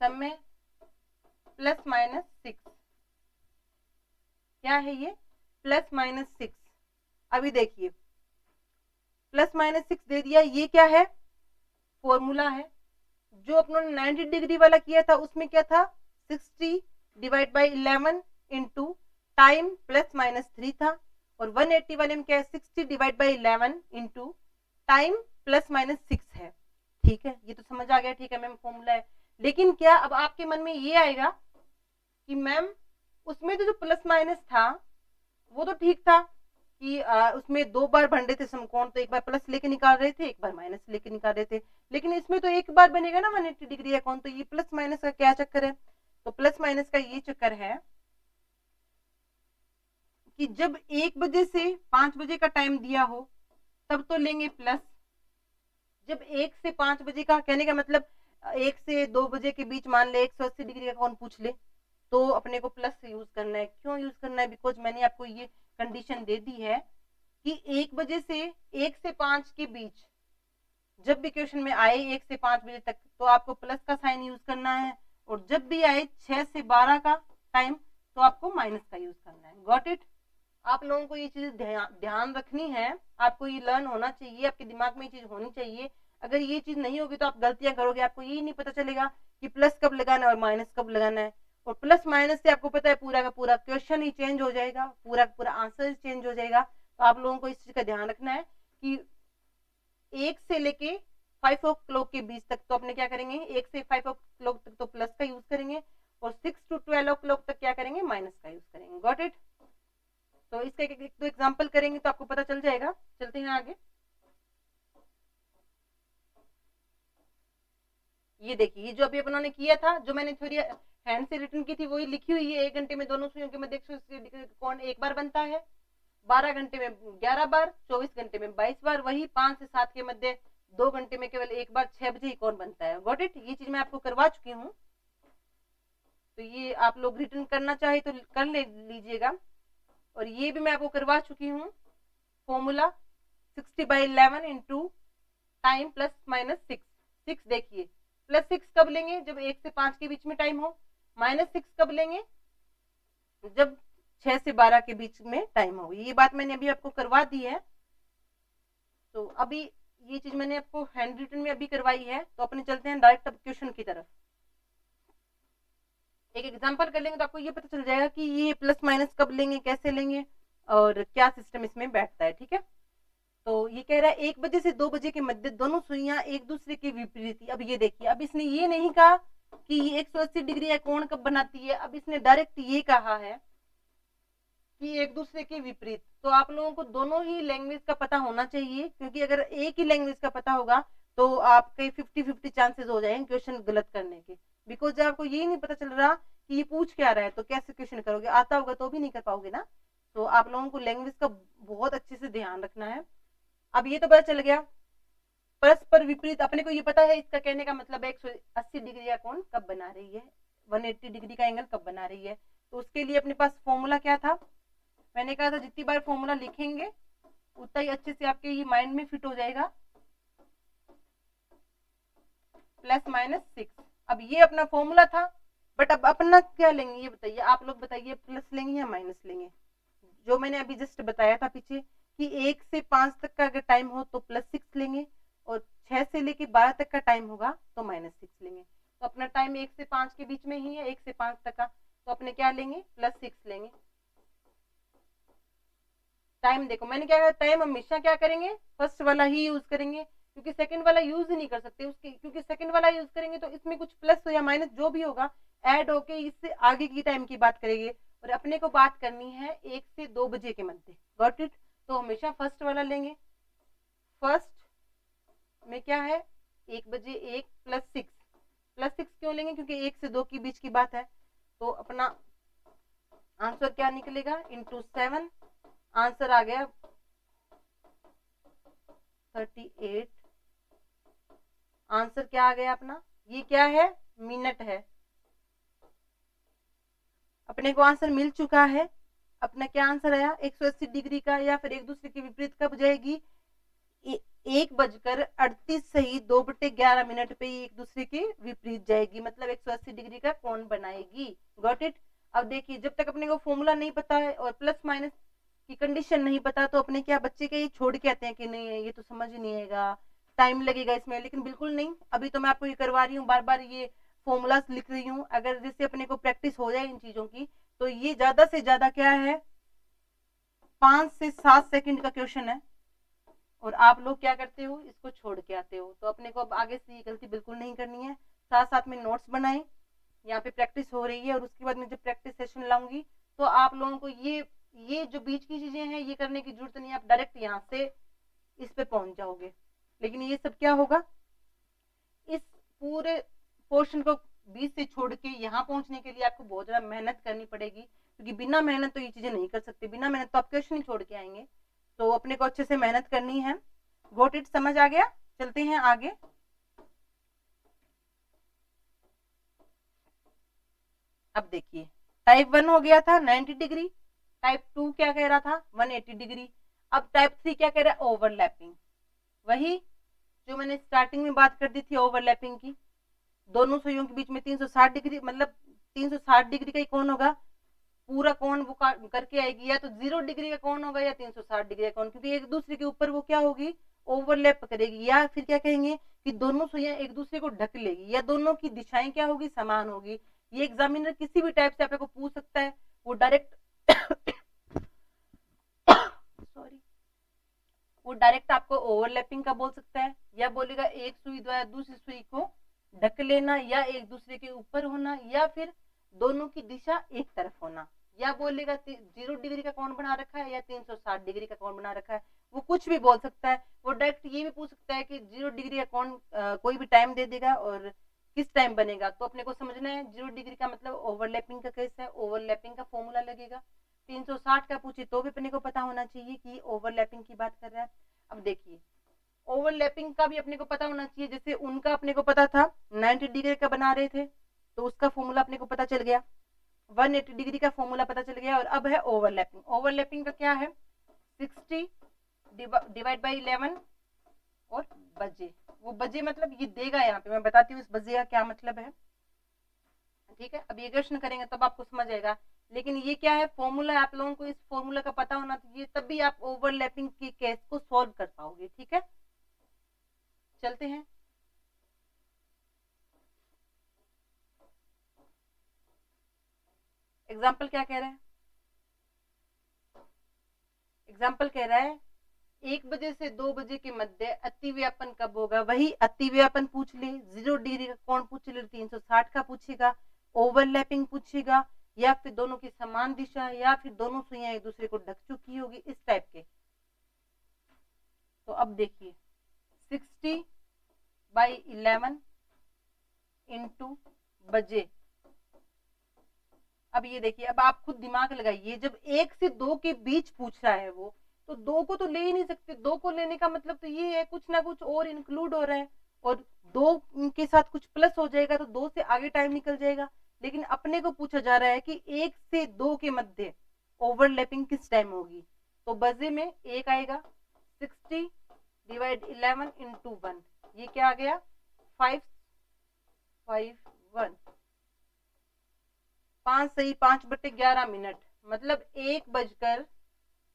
समय प्लस माइनस 6, क्या है ये, प्लस माइनस 6। अभी देखिए प्लस माइनस 6 दे दिया, ये क्या है, फॉर्मूला है। जो अपनों ने 90 डिग्री वाला किया था उसमें क्या था, 60/11 इंटू टाइम प्लस माइनस 3 था, और 180 वाले में क्या है, 60/11 इंटू टाइम प्लस माइनस 6 है। ठीक है, ये तो समझ आ गया, ठीक है मैम फॉर्मूला है। लेकिन क्या अब आपके मन में ये आएगा कि मैम उसमें तो जो प्लस माइनस था वो तो ठीक था कि उसमें 2 बार बन रहे थे समकोण, तो एक बार प्लस लेके निकाल रहे थे, एक बार माइनस लेके निकाल रहे थे, लेकिन इसमें तो एक बार बनेगा ना 180 डिग्री का कोण, तो ये प्लस माइनस का क्या चक्कर है। तो प्लस माइनस का ये चक्कर है कि जब 1 बजे से 5 बजे का टाइम दिया हो तब तो लेंगे प्लस, जब 1 से 5 बजे का, कहने का मतलब 1 से 2 बजे के बीच मान ले 180 डिग्री का कोण पूछ ले, तो अपने को प्लस यूज करना है। क्यों यूज करना है? बिकॉज मैंने आपको ये कंडीशन दे दी है कि 1 बजे से 1 से 5 के बीच जब भी क्वेश्चन में आए 1 से 5 बजे तक तो आपको प्लस का साइन यूज करना है, और जब भी आए 6 से 12 का टाइम तो आपको माइनस का यूज करना है। Got it? आप लोगों को ये चीज ध्यान रखनी है, आपको ये लर्न होना चाहिए, आपके दिमाग में ये चीज होनी चाहिए। अगर ये चीज नहीं होगी तो आप गलतियां करोगे, आपको ये नहीं पता चलेगा कि प्लस कब लगाना है और माइनस कब लगाना है। और प्लस माइनस से आपको पता है पूरा का पूरा क्वेश्चन ही चेंज हो जाएगा, पूरा का पूरा आंसर चेंज हो जाएगा। तो आप लोगों को इस चीज का ध्यान रखना है कि 1 से लेके 5 ओ क्लॉक के बीच तक तो अपने क्या करेंगे, 1 से 5 ओ क्लॉक तक तो प्लस का यूज करेंगे, और 6 to 12 ओ क्लॉक तक क्या करेंगे, माइनस का यूज करेंगे। Got it? तो इसका एक दो एग्जाम्पल करेंगे तो आपको पता चल जाएगा। चलते हैं आगे। ये देखिए, ये जो अभी अपन ने किया था, जो मैंने थ्योरी हैंड से रिटर्न की थी वही लिखी हुई है। 1 घंटे में दोनों सुइयों के मध्य कोण एक बार बनता है, 12 घंटे में 11 बार, 24 घंटे में 22 बार, वही 5 से 7 के मध्य 2 घंटे में केवल एक बार 6 बजे ही कौन बनता है। Got it? ये चीज मैं आपको करवा चुकी हूँ, तो ये आप लोग रिटर्न करना चाहे तो कर लीजिएगा। और ये भी मैं आपको करवा चुकी हूँ, formula 60/11 into time plus minus 6। देखिए, प्लस 6 कब लेंगे, जब 1 से 5 के बीच में टाइम हो। माइनस 6 कब लेंगे, जब 6 से 12 के बीच में टाइम हो। ये बात मैंने अभी आपको करवा दी है। तो अभी ये चीज मैंने आपको हैंड रिटन में अभी करवाई है, तो अपने चलते हैं डायरेक्ट अब क्वेश्चन की तरफ। एक एग्जांपल कर लेंगे तो आपको ये पता चल जाएगा कि ये प्लस माइनस कब लेंगे, कैसे लेंगे, और क्या सिस्टम इसमें बैठता है। ठीक है, तो ये कह रहा है 1 बजे से 2 बजे के मध्य दोनों सुइयां एक दूसरे के विपरीत थी। अब ये देखिए, अब इसने ये नहीं कहा कि ये 180 डिग्री या कोण कब बनाती है, अब इसने डायरेक्ट ये कहा है कि एक दूसरे के विपरीत। तो आप लोगों को दोनों ही लैंग्वेज का पता होना चाहिए, क्योंकि अगर एक ही लैंग्वेज का पता होगा तो आपके 50-50 चांसेस हो जाएंगे क्वेश्चन गलत करने के। बिकॉज जब आपको यही नहीं पता चल रहा कि ये पूछ क्या रहा है तो कैसे क्वेश्चन करोगे, आता होगा तो भी नहीं कर पाओगे ना। तो आप लोगों को लैंग्वेज का बहुत अच्छे से ध्यान रखना है। अब ये तो पता चल गया, परस्पर विपरीत अपने को ये पता है, इसका कहने का मतलब है 180 डिग्री का कोण कब बना रही है, 180 डिग्री का एंगल कब बना रही है। तो उसके लिए अपने पास फॉर्मूला क्या था, मैंने कहा था जितनी बार फॉर्मूला लिखेंगे उतना ही अच्छे से आपके ये माइंड में फिट हो जाएगा। प्लस माइनस 6, अब ये अपना फॉर्मूला था, बट अब अपना क्या लेंगे ये बताइए, आप लोग बताइए, प्लस लेंगे या माइनस लेंगे। जो मैंने अभी जस्ट बताया था पीछे कि 1 से 5 तक का अगर टाइम हो तो प्लस 6 लेंगे, और 6 से लेके 12 तक का टाइम होगा तो माइनस 6 लेंगे। तो अपना टाइम 1 से 5 के बीच में ही है, 1 से 5 तक का, तो अपने क्या लेंगे, प्लस 6 लेंगे। टाइम देखो मैंने क्या कहा, टाइम हमेशा क्या करेंगे, फर्स्ट वाला ही यूज करेंगे, क्योंकि सेकंड वाला यूज ही नहीं कर सकते उसके, क्योंकि सेकंड वाला यूज करेंगे तो इसमें कुछ प्लस या माइनस जो भी होगा ऐड होके इससे आगे की टाइम की बात करेंगे, और अपने को बात करनी है 1 से 2 बजे के मध्य। Got it? तो हमेशा फर्स्ट वाला लेंगे। फर्स्ट में क्या है, 1 बजे 1 प्लस 6, प्लस 6 क्यों लेंगे, क्योंकि 1 से 2 के बीच की बात है। तो अपना आंसर क्या निकलेगा, इंटू 7, आंसर आ गया 38। आंसर क्या आ गया अपना, ये क्या है, मिनट है। अपने को आंसर मिल चुका है। अपना क्या आंसर आया, 180 डिग्री का, या फिर एक दूसरे के विपरीत कब जाएगी, 1:38 सही 2/11 पे एक दूसरे के विपरीत जाएगी, मतलब 180 डिग्री का कोण बनाएगी। Got it? अब देखिए, जब तक अपने को फॉर्मूला नहीं पता है और प्लस माइनस की कंडीशन नहीं पता तो अपने क्या बच्चे के ये छोड़ के आते हैं कि नहीं ये तो समझ नहीं आएगा, टाइम लगेगा इसमें। लेकिन बिल्कुल नहीं, अभी तो मैं आपको ये करवा रही हूँ, बार बार ये फॉर्मूलाज लिख रही हूँ। अगर जैसे अपने को प्रैक्टिस हो जाए इन चीजों की तो ये ज्यादा से ज्यादा क्या है, 5 से 7 सेकंड का क्वेश्चन है, और आप लोग क्या करते हो, इसको छोड़ के आते हो। तो अपने को अब आगे से ये गलती बिल्कुल नहीं करनी है। साथ साथ में नोट्स बनाएं, यहाँ पे प्रैक्टिस हो रही है, और उसके बाद में जब प्रैक्टिस सेशन लाऊंगी तो आप लोगों को ये जो बीच की चीजें हैं ये करने की जरूरत नहीं है, आप डायरेक्ट यहाँ से इस पे पहुंच जाओगे। लेकिन ये सब क्या होगा, इस पूरे पोर्शन को बीच से छोड़ के यहाँ पहुंचने के लिए आपको बहुत ज्यादा मेहनत करनी पड़ेगी, क्योंकि बिना मेहनत तो ये चीजें नहीं कर सकते, बिना मेहनत तो आप क्वेश्चन ही छोड़ के आएंगे। तो अपने को अच्छे से मेहनत करनी है। Got it? समझ आ गया? चलते हैं आगे। अब देखिए, टाइप 1 हो गया था 90 डिग्री, टाइप 2 क्या कह रहा था 180 डिग्री। अब टाइप 3 क्या कह रहा है ओवरलैपिंग, वही जो मैंने स्टार्टिंग में बात कर दी थी ओवरलैपिंग की, दोनों सुइयों के बीच में 360 डिग्री, मतलब 360 डिग्री का ही कौन होगा, पूरा कोण वो करके आएगी, या तो 0 डिग्री का कोण होगा या 360 डिग्री का कोण, क्योंकि एक दूसरे के ऊपर वो क्या होगी ओवरलैप करेगी, या फिर क्या कहेंगे कि दोनों सुइयां एक दूसरे को ढक लेगी, या दोनों की दिशाएं क्या होगी समान होगी। ये एग्जामिनर किसी भी टाइप से आपको पूछ सकता है, वो डायरेक्ट सॉरी, वो डायरेक्ट आपको ओवरलैपिंग का बोल सकता है, या बोलेगा एक सुई द्वारा दूसरी सुई को ढक लेना, या एक दूसरे के ऊपर होना, या फिर दोनों की दिशा एक तरफ होना, या बोलेगा 0 डिग्री का कोण बना रखा है या 360 डिग्री का कोण बना रखा है, वो कुछ भी बोल सकता है। वो डायरेक्ट ये भी पूछ सकता है कि 0 डिग्री का कोण कोई भी टाइम दे देगा और किस टाइम बनेगा, तो अपने को समझना है 0 डिग्री का मतलब ओवरलैपिंग का केस है, ओवरलैपिंग का फॉर्मूला लगेगा। 360 का पूछे तो भी अपने को पता होना चाहिए कि ओवरलैपिंग की बात कर रहा है। अब देखिए ओवरलैपिंग का भी अपने को पता होना चाहिए, जैसे उनका अपने को पता था 90 डिग्री का बना रहे थे तो उसका फॉर्मूला अपने को पता चल गया, 180 डिग्री का फॉर्मूला पता चल गया, और अब है ओवरलैपिंग। ओवरलैपिंग का क्या है 60 डिवाइड बाई 11 और बजे, वो बजे मतलब ये देगा, यहाँ पे मैं बताती हूँ इस बजे का क्या मतलब है, ठीक है। अब ये क्वेश्चन करेंगे तब आपको समझ आएगा, लेकिन ये क्या है फॉर्मूला, आप लोगों को इस फॉर्मूला का पता होना चाहिए, तभी आप ओवरलैपिंग के केस को सॉल्व कर पाओगे, ठीक है। चलते हैं, एग्जाम्पल क्या कह रहा है, एग्जाम्पल कह रहा है 1 बजे से 2 बजे के मध्य अतिव्यापन कब होगा, वही अतिव्यापन पूछ ले, 0 डिग्री का कोण पूछ ले, 360 का पूछेगा, ओवरलैपिंग पूछेगा, या फिर दोनों की समान दिशा, या फिर दोनों सुइयां एक दूसरे को ढक चुकी होगी, इस टाइप के। तो अब देखिए 60/11 इंटू बजे, अब ये देखिए, अब आप खुद दिमाग लगाइए, जब 1 से 2 के बीच पूछ रहा है वो, तो 2 को तो ले ही नहीं सकते, 2 को लेने का मतलब तो ये है कुछ ना कुछ और इंक्लूड हो रहा है, और 2 के साथ कुछ प्लस हो जाएगा तो 2 से आगे टाइम निकल जाएगा, लेकिन अपने को पूछा जा रहा है कि 1 से 2 के मध्य ओवरलैपिंग किस टाइम होगी, तो बजे में 1 आएगा, 60/11 इंटू 1, ये क्या आ गया 551, 5:05 मतलब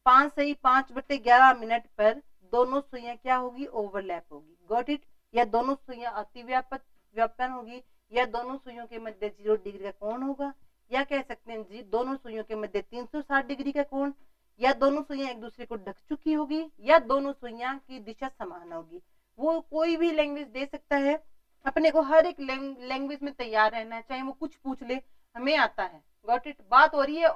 1:05 पर दोनों सुइयां क्या होगी ओवरलैप होगी, गॉट इट, या दोनों सुइयां अतिव्यापन होगी, या दोनों सुइयों के मध्य 0 डिग्री का कोण होगा, या कह सकते हैं जी दोनों सुइयों के मध्य 360 डिग्री का कोण, या दोनों सुइयां एक दूसरे को ढक चुकी होगी, या दोनों सुइयां की दिशा समान होगी। वो कोई भी लैंग्वेज दे सकता है, अपने को हर एक लैंग्वेज में तैयार रहना है, चाहे वो कुछ पूछ ले हमें आता है, गॉट इट। बात हो रही है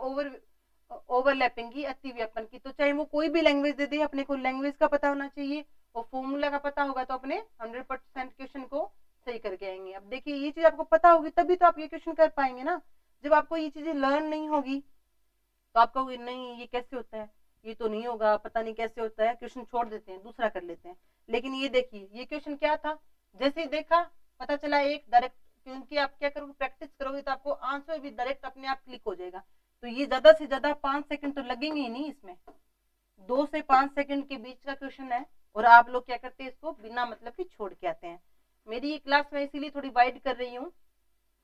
ओवरलैपिंग की, अतिव्यापन की, तो चाहे वो कोई भी लैंग्वेज दे दे, अपने को लैंग्वेज का पता होना चाहिए और फॉर्मूला का पता होगा, तो अपने 100% क्वेश्चन को सही करके आएंगे। अब देखिए ये चीज आपको पता होगी तभी तो आप ये क्वेश्चन कर पाएंगे ना, जब आपको ये चीजें लर्न नहीं होगी तो आप कहोगे नहीं ये कैसे होता है, ये तो नहीं होगा, पता नहीं कैसे होता है, क्वेश्चन छोड़ देते हैं दूसरा कर लेते हैं। लेकिन ये देखिए ये क्वेश्चन क्या था, जैसे ही देखा पता चला एक डायरेक्ट, क्योंकि आप क्या करोगे प्रैक्टिस करोगे तो आपको आंसर भी डायरेक्ट अपने आप क्लिक हो जाएगा, तो ये ज्यादा से ज्यादा 5 सेकंड तो लगेंगे ही नहीं इसमें, 2 से 5 सेकंड के बीच का क्वेश्चन है, और आप लोग क्या करते हैं इसको बिना मतलब कि छोड़ के आते हैं। मेरी ये क्लास मैं इसीलिए थोड़ी वाइड कर रही हूँ,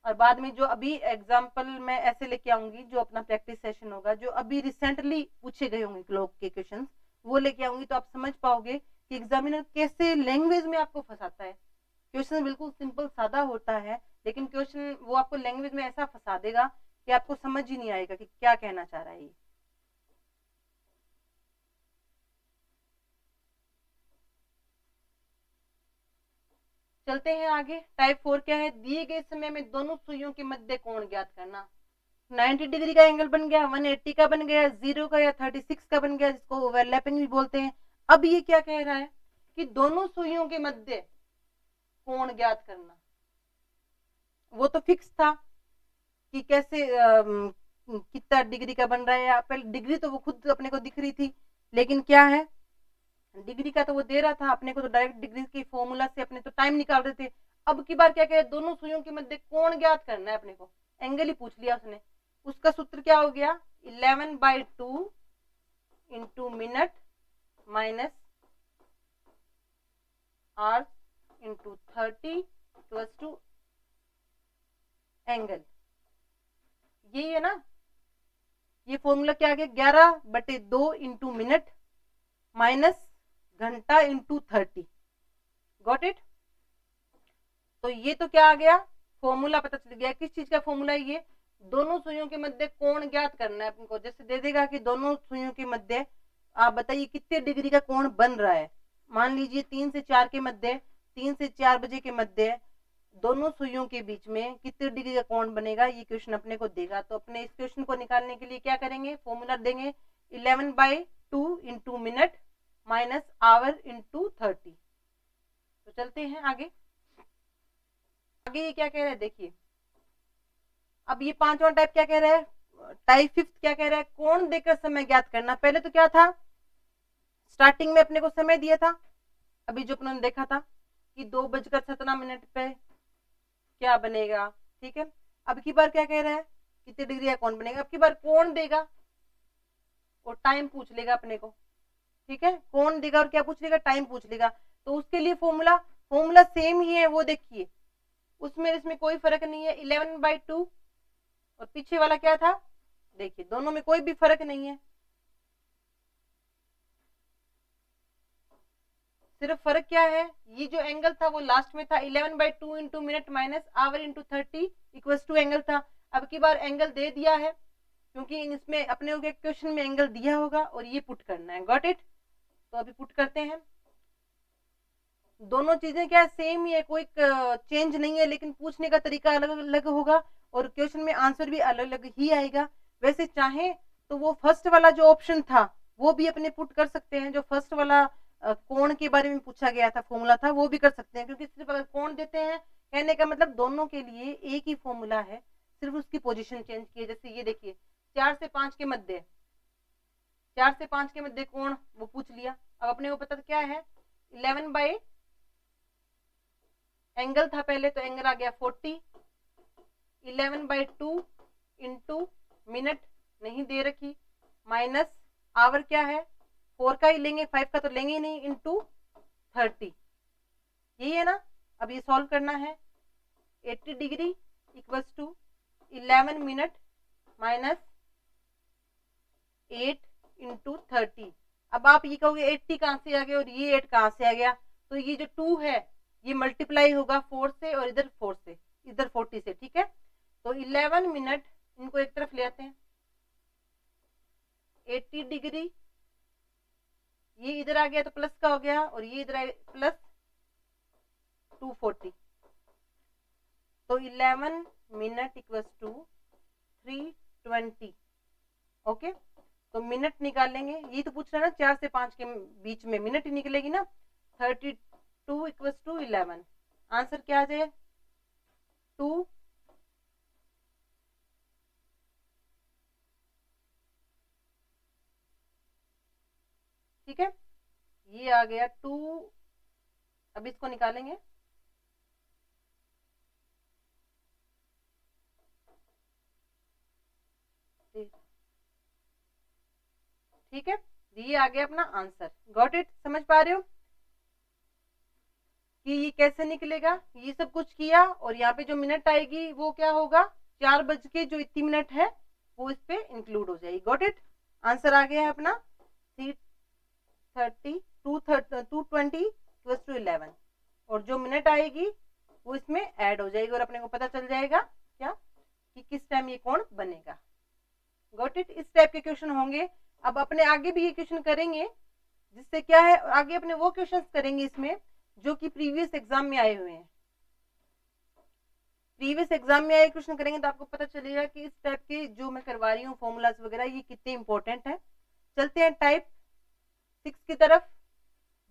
और बाद में जो अभी एग्जाम्पल मैं ऐसे लेके आऊंगी, जो अपना प्रैक्टिस सेशन होगा, जो अभी रिसेंटली पूछे गए होंगे लोग के क्वेश्चंस, वो लेके आऊंगी, तो आप समझ पाओगे कि एग्जामिनर कैसे लैंग्वेज में आपको फंसाता है। क्वेश्चन बिल्कुल सिंपल सादा होता है, लेकिन क्वेश्चन वो आपको लैंग्वेज में ऐसा फंसा देगा कि आपको समझ ही नहीं आएगा कि क्या कहना चाह रहा है ये। चलते हैं आगे, टाइप 4 क्या है, दिए गए समय में दोनों सुइयों के मध्य कोण ज्ञात करना। 90 डिग्री का एंगल बन गया, 180 का बन गया, 0 का या 36 का बन गया, जिसको ओवरलैपिंग भी बोलते हैं। अब ये क्या कह रहा है कि दोनों सुइयों के मध्य कोण ज्ञात करना, वो तो फिक्स था कि कैसे कितना डिग्री का बन रहा है, पहले डिग्री तो वो खुद अपने को दिख रही थी, लेकिन क्या है डिग्री का तो वो दे रहा था अपने को, तो डायरेक्ट डिग्री के फॉर्मूला से अपने तो टाइम निकाल रहे थे। अब की बार क्या कह रहे दोनों सुइयों के मध्य कोण ज्ञात करना है, अपने को एंगल ही पूछ लिया उसने, उसका सूत्र क्या हो गया, 11/2 into minute minus R into 30 equals to angle. यही है ना, ये फॉर्मूला क्या आ गया, 11/2 इंटू मिनट माइनस घंटा इंटू 30। Got it. तो ये तो क्या आ गया, फॉर्मूला पता चल गया। किस चीज का फॉर्मूला है ये, दोनों सुइयों के मध्य कोण ज्ञात करना है अपन को। जैसे दे देगा कि दोनों सुइयों के मध्य आप बताइए कितने डिग्री का कोण बन रहा है। मान लीजिए 3 से 4 के मध्य, 3 से 4 बजे के मध्य दोनों सुइयों के बीच में कितने डिग्री का कोण बनेगा, ये क्वेश्चन अपने को देगा। तो अपने इस क्वेश्चन को निकालने के लिए क्या करेंगे, फॉर्मूला देंगे 11/2 into minute minus hour into 30। तो चलते हैं आगे। आगे ये क्या कह रहा है देखिए, अब ये पांचवा टाइप क्या कह रहा है, टाइप फिफ्थ क्या कह रहा है, कोण देकर समय ज्ञात करना। पहले तो क्या था, स्टार्टिंग में अपने को समय दिया था, अभी जो अपने देखा था कि 2:17 पे क्या बनेगा, ठीक है। अब की बार क्या कह रहा है, कितने डिग्री का कोण बनेगा। अब की बार कोण देगा और टाइम पूछ लेगा अपने को, ठीक है। कोण देगा और क्या पूछ लेगा, टाइम पूछ लेगा। तो उसके लिए फॉर्मूला फॉर्मूला सेम ही है, वो देखिए उसमें इसमें कोई फर्क नहीं है। 11/2 और पीछे वाला क्या था, देखिए दोनों में कोई भी फर्क नहीं है, सिर्फ फर्क क्या है, ये जो एंगल था वो लास्ट में था 11/2 into minute minus hour into 30 equals to angle था। अब की बार एंगल दे दिया है, क्योंकि इसमें अपने क्वेश्चन में एंगल दिया होगा और ये पुट करना है। Got it. तो अभी पुट करते हैं। दोनों चीजें क्या सेम ही है, कोई चेंज नहीं है, लेकिन पूछने का तरीका अलग अलग होगा और क्वेश्चन में आंसर भी अलग अलग ही आएगा। वैसे चाहे तो वो फर्स्ट वाला जो ऑप्शन था वो भी अपने पुट कर सकते हैं, जो फर्स्ट वाला कोण के बारे में पूछा गया था, फॉर्मूला था, वो भी कर सकते हैं। क्योंकि सिर्फ अगर कोण देते हैं, कहने का मतलब दोनों के लिए एक ही फॉर्मूला है, सिर्फ उसकी पोजीशन चेंज की है। जैसे ये देखिए 4 से 5 के मध्य, 4 से 5 के मध्य कोण वो पूछ लिया। अब अपने को पता क्या है, 11 बाई एंगल था पहले, तो एंगल आ गया 40, 11/2 इंटू मिनट नहीं दे रखी माइनस आवर क्या है 4 का ही लेंगे, 5 का तो लेंगे ही नहीं, इंटू 30। यही है ना। अब ये सॉल्व करना है, 80 degree equals to 11 minute minus 8 into 30। अब आप ये कहोगे 80 कहाँ से आ गया और ये 8 कहाँ से आ गया, तो ये जो 2 है ये मल्टीप्लाई होगा 4 से और इधर 4 से, इधर 40 से, ठीक है। तो 11 मिनट, इनको एक तरफ ले आते हैं, 80 डिग्री, ये इधर आ गया तो प्लस का हो गया और ये इधर प्लस 240। तो 11 मिनट इक्वल्स टू 320। ओके, तो मिनट निकालेंगे, ये तो पूछ रहा है ना 4 से 5 के बीच में मिनट ही निकलेगी ना। 32 इक्वल्स टू 11, आंसर क्या आ जाए 2। ठीक है, ये आ गया 2। अब इसको निकालेंगे, ठीक है, ये आ गया अपना आंसर। गॉट इट, समझ पा रहे हो कि ये कैसे निकलेगा। ये सब कुछ किया और यहाँ पे जो मिनट आएगी वो क्या होगा, 4 बज के जो इतनी मिनट है वो इस पे इंक्लूड हो जाएगी। गॉट इट, आंसर आ गया है अपना 330 220 टू 11, और जो मिनट आएगी वो इसमें ऐड हो जाएगी और अपने को पता चल जाएगा क्या कि किस टाइम ये कोण बनेगा। गॉट इट, इस टाइप के क्वेश्चन होंगे। अब अपने आगे भी ये क्वेश्चन करेंगे, जिससे क्या है आगे अपने वो क्वेश्चंस करेंगे इसमें जो कि प्रीवियस एग्जाम में आए हुए हैं। प्रीवियस एग्जाम में आए क्वेश्चन करेंगे तो आपको पता चलेगा कि इस टाइप के जो मैं करवा रही हूँ फॉर्मूलाज वगैरह ये कितने इंपॉर्टेंट है। चलते हैं टाइप 6 की तरफ।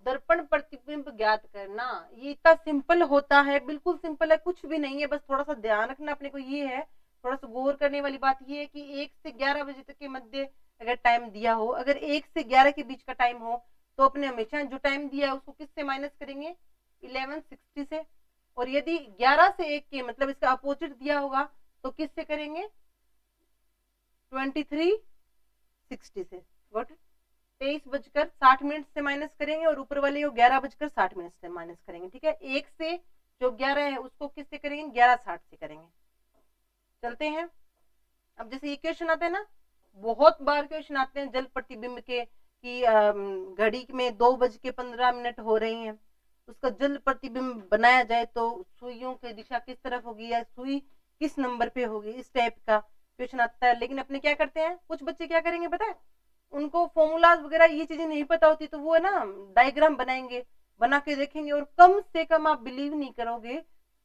दर्पण प्रतिबिंब ज्ञात करना, ये इतना सिंपल होता है, बिल्कुल सिंपल है, कुछ भी नहीं है। बस थोड़ा सा ध्यान रखना अपने को ये है, थोड़ा सा गौर करने वाली बात ये है कि 1 से 11 बजे तक के मध्य अगर टाइम दिया हो, अगर 1 से 11 के बीच का टाइम हो, तो अपने हमेशा जो टाइम दिया है उसको किससे माइनस करेंगे, 1160 से। और यदि 11 से 1 के मतलब इसका अपोजिट दिया होगा तो किससे करेंगे, 23:60 से। गॉट 23:60 से माइनस करेंगे और ऊपर वाले को 11:60 से माइनस करेंगे। ठीक है, एक से जो 11 है उसको किससे करेंगे, 11:60 से करेंगे। चलते हैं। अब जैसे ये क्वेश्चन आते हैं ना, बहुत बार क्वेश्चन आते हैं जल प्रतिबिंब के कि घड़ी में 2:15 हो रही हैं, उसका जल प्रतिबिंब बनाया जाए तो सुइयों की दिशा किस तरफ होगी या सुई किस नंबर पे होगी, इस टाइप का क्वेश्चन आता है। लेकिन अपने क्या करते हैं, कुछ बच्चे क्या करेंगे पता है, उनको फॉर्मूलाज वगैरह ये चीजें नहीं पता होती, तो वो है ना डायग्राम बनाएंगे, बना के देखेंगे और कम से कम आप बिलीव नहीं करोगे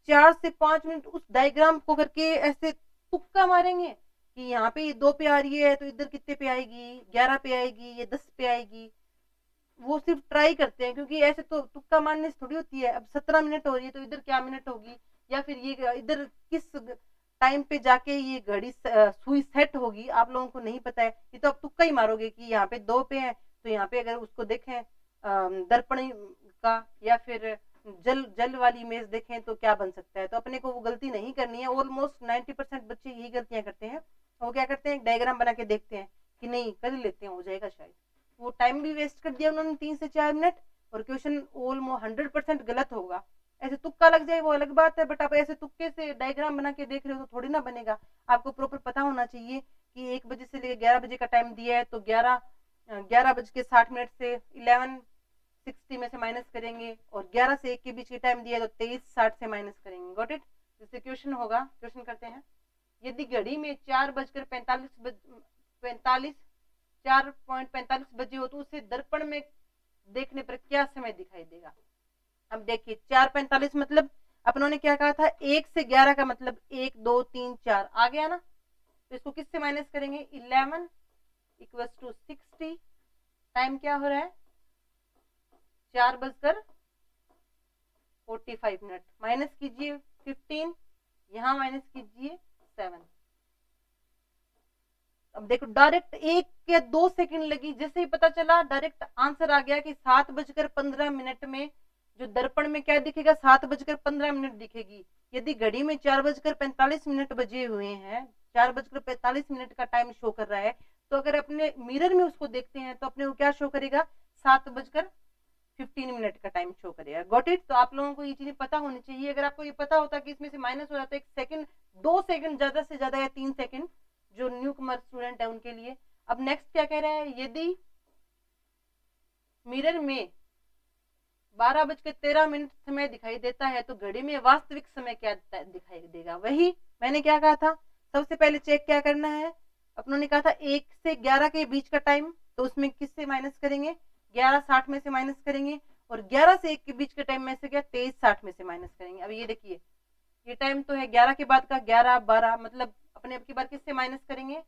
4 से 5 मिनट उस डायग्राम को करके ऐसे तुक्का मारेंगे कि यहाँ पे ये 2 पे आ रही है तो इधर कितने पे आएगी, 11 पे आएगी, ये 10 पे आएगी। वो सिर्फ ट्राई करते हैं, क्योंकि ऐसे तो तुक्का मारने से थोड़ी होती है। अब 17 मिनट हो रही है तो इधर क्या मिनट होगी, या फिर ये इधर किस टाइम पे जाके ये घड़ी सुई सेट होगी, आप लोगों को नहीं पता है। ये तो आप तुक्का ही मारोगे कि यहाँ पे 2 पे है, तो यहाँ पे अगर उसको देखें दर्पण का या फिर जल जल वाली इमेज देखें तो क्या बन सकता है। तो अपने को वो गलती नहीं करनी है। ऑलमोस्ट 90% बच्चे यही गलतियां करते हैं। वो क्या करते हैं, डायग्राम बना के देखते हैं कि नहीं कर लेते हैं, हो जाएगा शायद। वो टाइम भी वेस्ट कर दिया उन्होंने 3 से 4 मिनट, और क्वेश्चन ऑलमोस्ट 100% गलत होगा। ऐसे तुक्का लग जाए वो अलग बात है, बट आप ऐसे तुक्के से डायग्राम बना के देख रहे हो तो थोड़ी ना बनेगा। आपको प्रॉपर पता होना चाहिए कि 1 बजे से लेकर 11 बजे का टाइम दिया है, तो 11:60 से 11:60 में से माइनस करेंगे, और 11 से 1 के बीच के टाइम दिया है तो 23:60 से माइनस करेंगे। Got it. जैसे क्वेश्चन होगा, क्वेश्चन करते हैं। यदि घड़ी में 4:45 बजे हो तो उसे दर्पण में देखने पर क्या समय दिखाई देगा। अब देखिए 4:45 मतलब अपनों ने क्या कहा था, 1 से 11 का मतलब 1 2 3 4 आ गया ना, तो इसको किससे माइनस करेंगे, 11 = 60। टाइम क्या हो रहा है, 4:45। माइनस कीजिए 15, यहां माइनस कीजिए 7। अब देखो डायरेक्ट 1 या 2 सेकंड लगी, जैसे ही पता चला डायरेक्ट आंसर आ गया कि 7:15 में जो दर्पण में क्या दिखेगा, 7:15 दिखेगी। यदि घड़ी में 4:45 बजे हुए हैं, 4:45 का टाइम शो कर रहा है, तो अगर अपने मिरर में उसको देखते हैं तो अपने को क्या शो करेगा, 7:15 का टाइम शो करेगा। Got it. तो आप लोगों को ये चीजें पता होनी चाहिए। अगर आपको ये पता होता कि इसमें से माइनस हो जाता है 1 सेकंड, 2 सेकंड ज्यादा से ज्यादा या 3 सेकंड, जो न्यू कमर स्टूडेंट है उनके लिए। अब नेक्स्ट क्या कह रहा है, यदि मिरर में 12:13 समय दिखाई देता है तो घड़ी में वास्तविक समय क्या दिखाई देगा। वही मैंने क्या कहा था, सबसे पहले चेक क्या करना है, अपनों ने कहा था 1 से 11 के बीच का टाइम, तो उसमें किससे माइनस करेंगे, 11:60 में से माइनस करेंगे, और 11 से 1 के बीच के टाइम में से क्या, 23:60 में से माइनस करेंगे। अब ये देखिए ये टाइम तो है 11 के बाद का, 11 12, मतलब अपने अब की बार किससे माइनस करेंगे,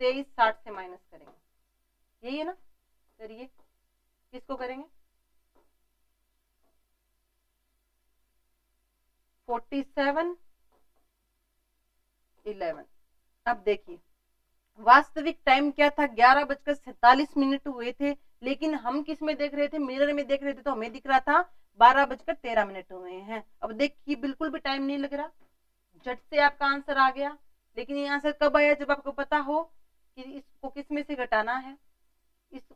23:60 से माइनस करेंगे। यही है ना, करिए किसको करेंगे, 47:11। अब देखिए वास्तविक टाइम क्या था, 11:47 हुए थे, लेकिन हम किस में देख रहे थे, मिरर में देख रहे थे, तो हमें दिख रहा था 12:13 हुए हैं। अब देखिए बिल्कुल भी टाइम नहीं लग रहा, झट से आपका आंसर आ गया। लेकिन ये आंसर कब आया, जब आपको पता हो कि इसको किस में से घटाना है।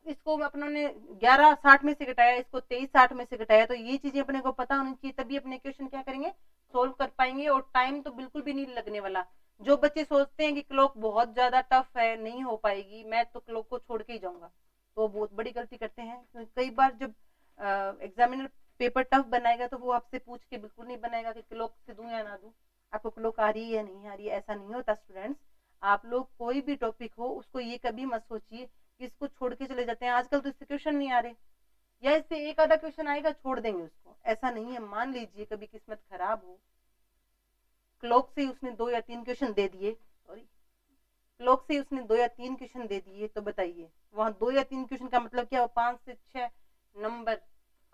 इसको अपनों ने 11:60 में से घटाया, इसको 23:60 में से घटाया, तो ये चीजें अपने को पता होनी चाहिए, तभी अपने क्वेश्चन क्या करेंगे, सोल्व कर पाएंगे। और टाइम तो बिल्कुल भी नहीं लगने वाला। जो बच्चे सोचते हैं कि क्लॉक बहुत ज्यादा टफ है, नहीं हो पाएगी, मैं तो क्लॉक को छोड़ के ही जाऊंगा, तो बहुत बड़ी गलती करते हैं। क्योंकि कई बार जब एग्जामिनर पेपर टफ बनाएगा तो वो आपसे पूछ के बिल्कुल नहीं बनाएगा कि क्लॉक से दूं या ना दूं, आपको क्लॉक आ रही है या नहीं आ रही है, ऐसा नहीं होता स्टूडेंट्स। आप लोग कोई भी टॉपिक हो उसको ये कभी मत सोचिए कि इसको छोड़ के चले जाते हैं, आजकल तो इससे क्वेश्चन नहीं आ रहे, या इससे एक आधा क्वेश्चन आएगा छोड़ देंगे उसको, ऐसा नहीं है। मान लीजिए कभी किस्मत खराब हो, क्लॉक से उसने 2 या 3 क्वेश्चन दे दिए, सॉरी क्लॉक से उसने 2 या 3 क्वेश्चन दे दिए, तो बताइए वहां 2 या 3 क्वेश्चन का मतलब क्या, 5 से 6 नंबर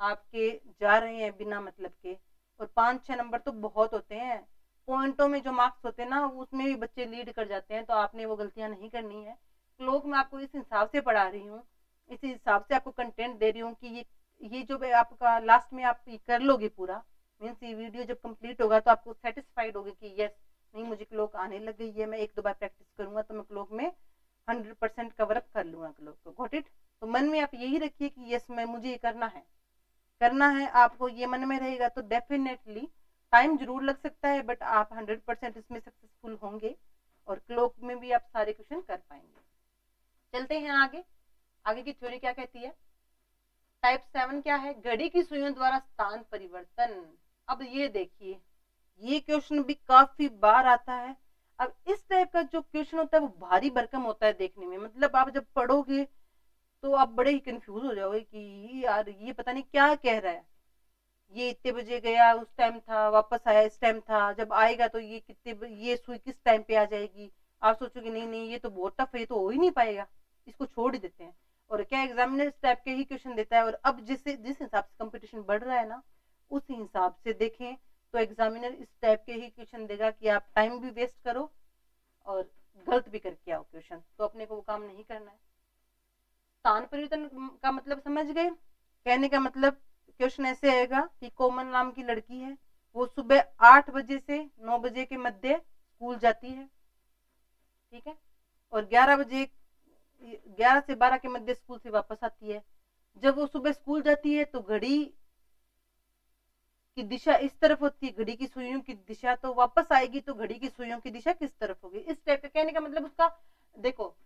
आपके जा रहे हैं बिना मतलब के। और 5-6 नंबर तो बहुत होते हैं, पॉइंटों में जो मार्क्स होते हैं ना उसमें भी बच्चे लीड कर जाते हैं, तो आपने वो गलतियां नहीं करनी है। क्लॉक में आपको इस हिसाब से पढ़ा रही हूँ, इस हिसाब से आपको कंटेंट दे रही हूँ कि ये जो आपका लास्ट में आप कर लोगे पूरा, मीन्स ये वीडियो जब कंप्लीट होगा तो आपको सेटिस्फाइड होगी कि यस नहीं मुझे क्लॉक आने लग गई है, मैं 1-2 बार प्रैक्टिस करूंगा तो मैं क्लॉक में 100% कवर अप कर लूंगा क्लॉक को। Got it? तो मन में आप यही रखिए कि यस मैं मुझे ये करना है। आपको ये मन में रहेगा तो डेफिनेटली टाइम जरूर लग सकता है बट आप 100% इसमें सक्सेसफुल होंगे और क्लॉक में भी आप सारे क्वेश्चन कर पाएंगे। चलते हैं आगे। आगे की थ्योरी क्या कहती है? टाइप 7 क्या है? घड़ी की सुइयों द्वारा स्थान परिवर्तन। अब ये देखिए, ये क्वेश्चन भी काफी बार आता है। अब इस टाइप का जो क्वेश्चन होता है वो भारी भरकम होता है देखने में, मतलब आप जब पढ़ोगे तो आप बड़े ही कंफ्यूज हो जाओगे कि यार ये पता नहीं क्या कह रहा है, ये इतने बजे गया उस टाइम था, वापस आया इस टाइम था, जब आएगा तो ये ये सुई किस टाइम पे आ जाएगी। आप सोचोगे नहीं नहीं ये तो बहुत टफ है, ये तो हो ही नहीं पाएगा, इसको छोड़ ही देते हैं। और क्या एग्जामिनर इस टाइप के ही क्वेश्चन देता है। और अब जिस हिसाब से कंपटीशन बढ़ रहा है ना, उस हिसाब से देखें तो एग्जामिनर इस टाइप के ही क्वेश्चन देगा कि आप टाइम भी वेस्ट करो और गलत भी करके आओ क्वेश्चन, तो अपने को वो काम नहीं करना है। स्थान परिवर्तन का मतलब समझ गए? कहने का मतलब क्वेश्चन ऐसे आएगा कि कोमल नाम की लड़की है, वो सुबह 8 बजे से 9 बजे के मध्य स्कूल जाती है, ठीक है, और 11 से 12 के मध्य स्कूल से वापस आती है। जब वो सुबह स्कूल जाती है तो घड़ी की दिशा इस तरफ होती है, घड़ी की सुइयों की दिशा, तो वापस आएगी तो घड़ी की सुइयों की दिशा किस तरफ होगी। इस टाइप का कहने का मतलब उसका देखो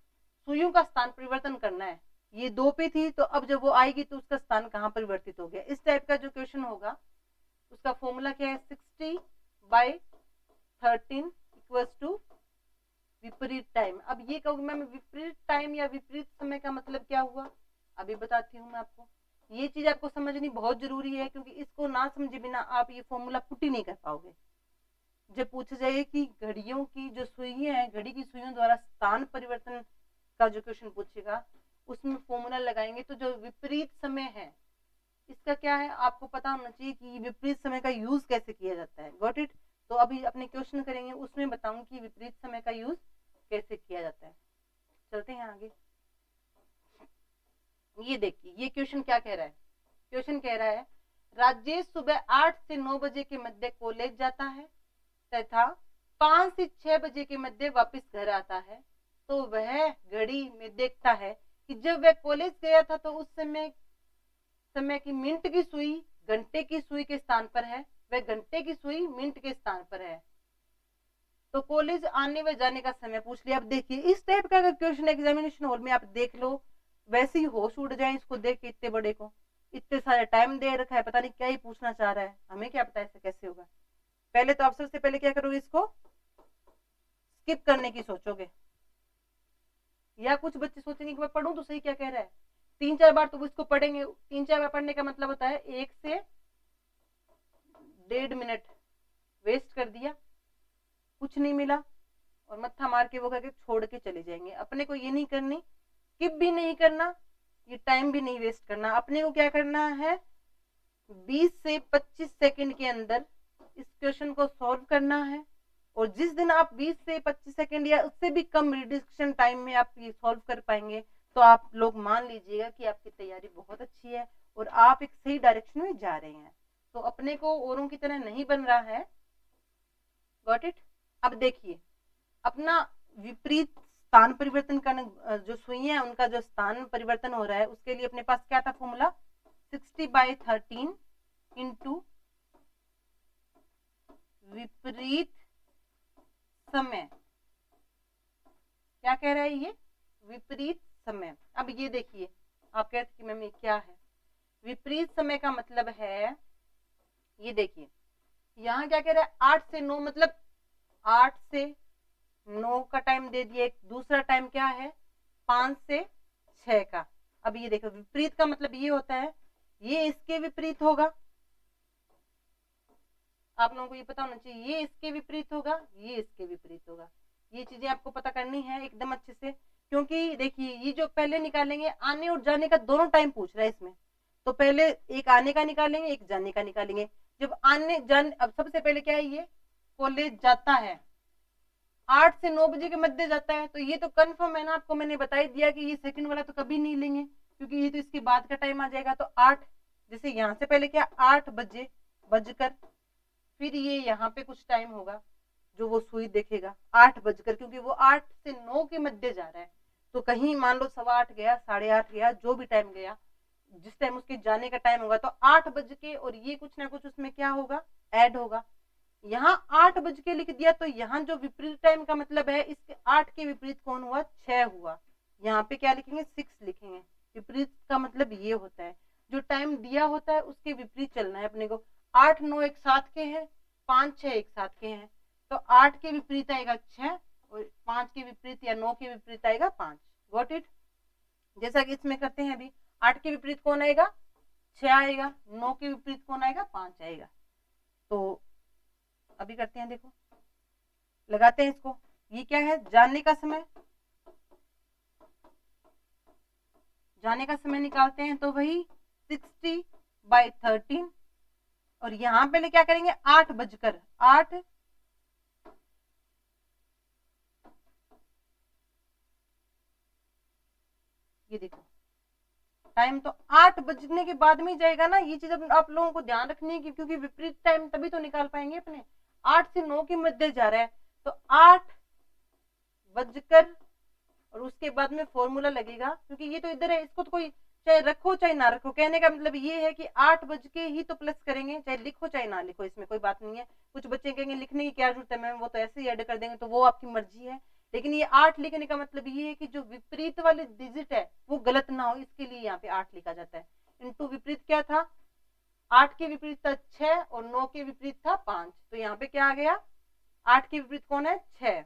सुइयों का स्थान परिवर्तन करना है। ये 2 पे थी तो अब जब वो आएगी तो उसका स्थान कहाँ परिवर्तित हो गया। इस टाइप का जो क्वेश्चन होगा उसका फॉर्मूला क्या है? 60/13 इक्वल्स टू विपरीत टाइम। अब ये कहोगे मैम विपरीत टाइम या विपरीत समय का मतलब क्या हुआ, अभी बताती हूँ मैं आपको। ये चीज आपको समझनी बहुत जरूरी है क्योंकि इसको ना समझे बिना आप ये फॉर्मूला पुट ही नहीं कर पाओगे। जब पूछा जाए कि घड़ियों की जो सुइयां हैं, घड़ी की सुइयों द्वारा स्थान परिवर्तन का जो क्वेश्चन पूछेगा उसमें फॉर्मूला लगाएंगे तो जो विपरीत समय है इसका क्या है आपको पता होना चाहिए कि विपरीत समय का यूज कैसे किया जाता है। Got it? तो अभी अपने क्वेश्चन करेंगे उसमें बताऊंगी कि विपरीत समय का यूज कैसे किया जाता है। चलते हैं आगे। ये देखिए ये क्वेश्चन क्या कह रहा है? क्वेश्चन कह रहा है राजेश सुबह 8 से 9 बजे के मध्य कॉलेज जाता है तथा 5 से 6 बजे के मध्य वापस घर आता है। तो वह घड़ी में देखता है कि जब वह कॉलेज गया था तो उस समय की मिनट की सुई घंटे की सुई के स्थान पर है, वह घंटे की सुई मिनट के स्थान पर है। तो कॉलेज आने व जाने का समय पूछ लिया। अब देखिए इस टाइप का अगर क्वेश्चन एग्जामिनेशन हॉल में आप देख लो वैसे ही होश उड़ जाए इसको देख के, इतने बड़े को इतने सारे टाइम दे रखा है, पता नहीं क्या ही पूछना चाह रहा है, हमें क्या पता ऐसे कैसे होगा। पहले तो आप सबसे पहले क्या करोगे, इसको स्किप करने की सोचोगे, या कुछ बच्चे सोचेंगे कि मैं पढ़ूं तो सही क्या कह रहा है। 3-4 बार तो वो इसको पढ़ेंगे। 3-4 बार पढ़ने का मतलब होता है 1 से 1.5 मिनट वेस्ट कर दिया, कुछ नहीं मिला और मत्था मार के वो करके छोड़ के चले जाएंगे। अपने को ये नहीं करनी, स्किप भी नहीं करना, ये टाइम भी नहीं वेस्ट करना। अपने को क्या करना है 20 से 25 सेकंड के अंदर इस क्वेश्चन को सॉल्व करना है। और जिस दिन आप 20 से 25 सेकंड या उससे भी कम रिडक्शन टाइम में आप ये सॉल्व कर पाएंगे तो आप लोग मान लीजिएगा कि आपकी तैयारी बहुत अच्छी है और आप एक सही डायरेक्शन में जा रहे हैं। तो अपने को औरों की तरह नहीं बन रहा है। Got it? अब देखिए अपना विपरीत स्थान परिवर्तन का जो सुइयां है उनका जो स्थान परिवर्तन हो रहा है उसके लिए अपने पास क्या था फॉर्मूला 60/13 इंटू विपरीत समय। क्या कह रहा है ये? विपरीत समय। अब ये देखिए आप कहते कि मैम ये क्या है विपरीत समय का मतलब है, ये देखिए यहाँ क्या कह रहा है 8 से 9 मतलब 8 से 9 का टाइम दे दिए। एक दूसरा टाइम क्या है 5 से 6 का। अब ये देखो विपरीत का मतलब ये होता है ये इसके विपरीत होगा, आप लोगों को ये पता होना चाहिए, ये इसके विपरीत होगा, ये इसके विपरीत होगा। ये चीजें आपको पता करनी है एकदम अच्छे से, क्योंकि देखिए ये जो पहले निकालेंगे आने और जाने का दोनों टाइम पूछ रहा है इसमें, तो पहले एक आने का निकालेंगे एक जाने का निकालेंगे। जब आने जाने अब सबसे पहले क्या है ये कॉलेज जाता है 8 से 9 बजे के मध्य जाता है, तो ये तो कंफर्म है ना, आपको मैंने बता ही दिया कि ये सेकंड वाला तो कभी नहीं लेंगे क्योंकि ये तो इसके बाद का टाइम आ जाएगा। तो 8 जैसे यहाँ से पहले क्या 8 बजे बजकर फिर ये यहाँ पे कुछ टाइम होगा जो वो सुई देखेगा 8 बजकर, क्योंकि वो 8 से 9 के मध्य जा रहा है। तो कहीं मान लो 8:15 गया, 8:30 गया, जो भी टाइम गया, जिस टाइम उसके जाने का टाइम होगा तो 8 बज के, और ये कुछ ना कुछ उसमें क्या होगा, ऐड होगा। यहाँ 8 बज के लिख दिया, तो यहाँ जो विपरीत टाइम का मतलब है, इसके 8 के विपरीत कौन हुआ, 6 हुआ। यहाँ पे क्या लिखेंगे, 6 लिखेंगे। विपरीत का मतलब ये होता है, जो टाइम दिया होता है उसके विपरीत चलना है अपने को। 8 9 एक साथ के हैं, 5 6 एक साथ के हैं, तो 8 के विपरीत आएगा 6, और 5 के विपरीत या 9 के विपरीत आएगा 5। Got it. जैसा कि इसमें करते हैं अभी, 8 के विपरीत कौन आएगा, 6 आएगा, 9 के विपरीत कौन आएगा, 5 आएगा। तो अभी करते हैं, देखो लगाते हैं इसको। ये क्या है, जाने का समय, जाने का समय निकालते हैं तो वही 60/13, और यहां पहले क्या करेंगे, 8 बजकर 8, ये देखो टाइम तो 8 बजने के बाद में ही जाएगा ना। ये चीज अब आप लोगों को ध्यान रखनी है, क्योंकि विपरीत टाइम तभी तो निकाल पाएंगे अपने। 8 से 9 के मध्य जा रहा है, तो 8 बजकर, और उसके बाद में फॉर्मूला लगेगा, क्योंकि ये तो इधर है, इसको तो कोई चाहे रखो चाहे ना रखो, कहने का मतलब ये है कि 8 बज के ही तो प्लस करेंगे, चाहे लिखो चाहे ना लिखो, इसमें कोई बात नहीं है। कुछ बच्चे कहेंगे लिखने की क्या जरूरत है मैम, वो तो ऐसे ही ऐड कर देंगे, तो वो आपकी मर्जी है। लेकिन ये 8 लिखने का मतलब ये है कि जो विपरीत वाले डिजिट है वो गलत ना हो, इसके लिए यहाँ पे 8 लिखा जाता है। इंटू विपरीत क्या था, 8 के विपरीत था 6, और 9 के विपरीत था 5, तो यहाँ पे क्या आ गया, 8 के विपरीत कौन है, 6।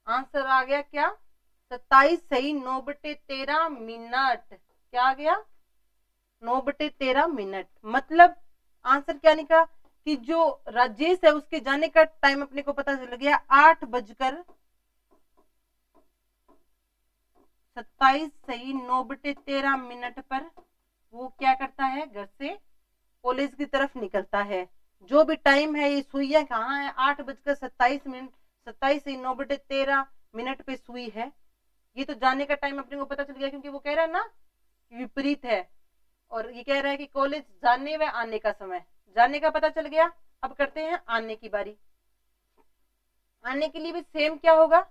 आंसर आ गया क्या, 27 सही, 9/13 मिनट। क्या आ गया, 9/13 मिनट। मतलब आंसर क्या निकला, कि जो राजेश है उसके जाने का टाइम अपने को पता चल गया 8:27 सही 9/13 मिनट पर वो क्या करता है, घर से कॉलेज की तरफ निकलता है। जो भी टाइम है, ये सुइयां कहाँ है, 8:27 मिनट, 27 सही 9/13 मिनट पे सुई है। ये तो जाने का टाइम अपने को पता चल गया, क्योंकि वो कह रहा है ना विपरीत है, और ये कह रहा है कि कॉलेज जाने व आने का समय, जाने का पता चल गया। अब करते हैं आने की बारी। आने के लिए भी सेम क्या होगा,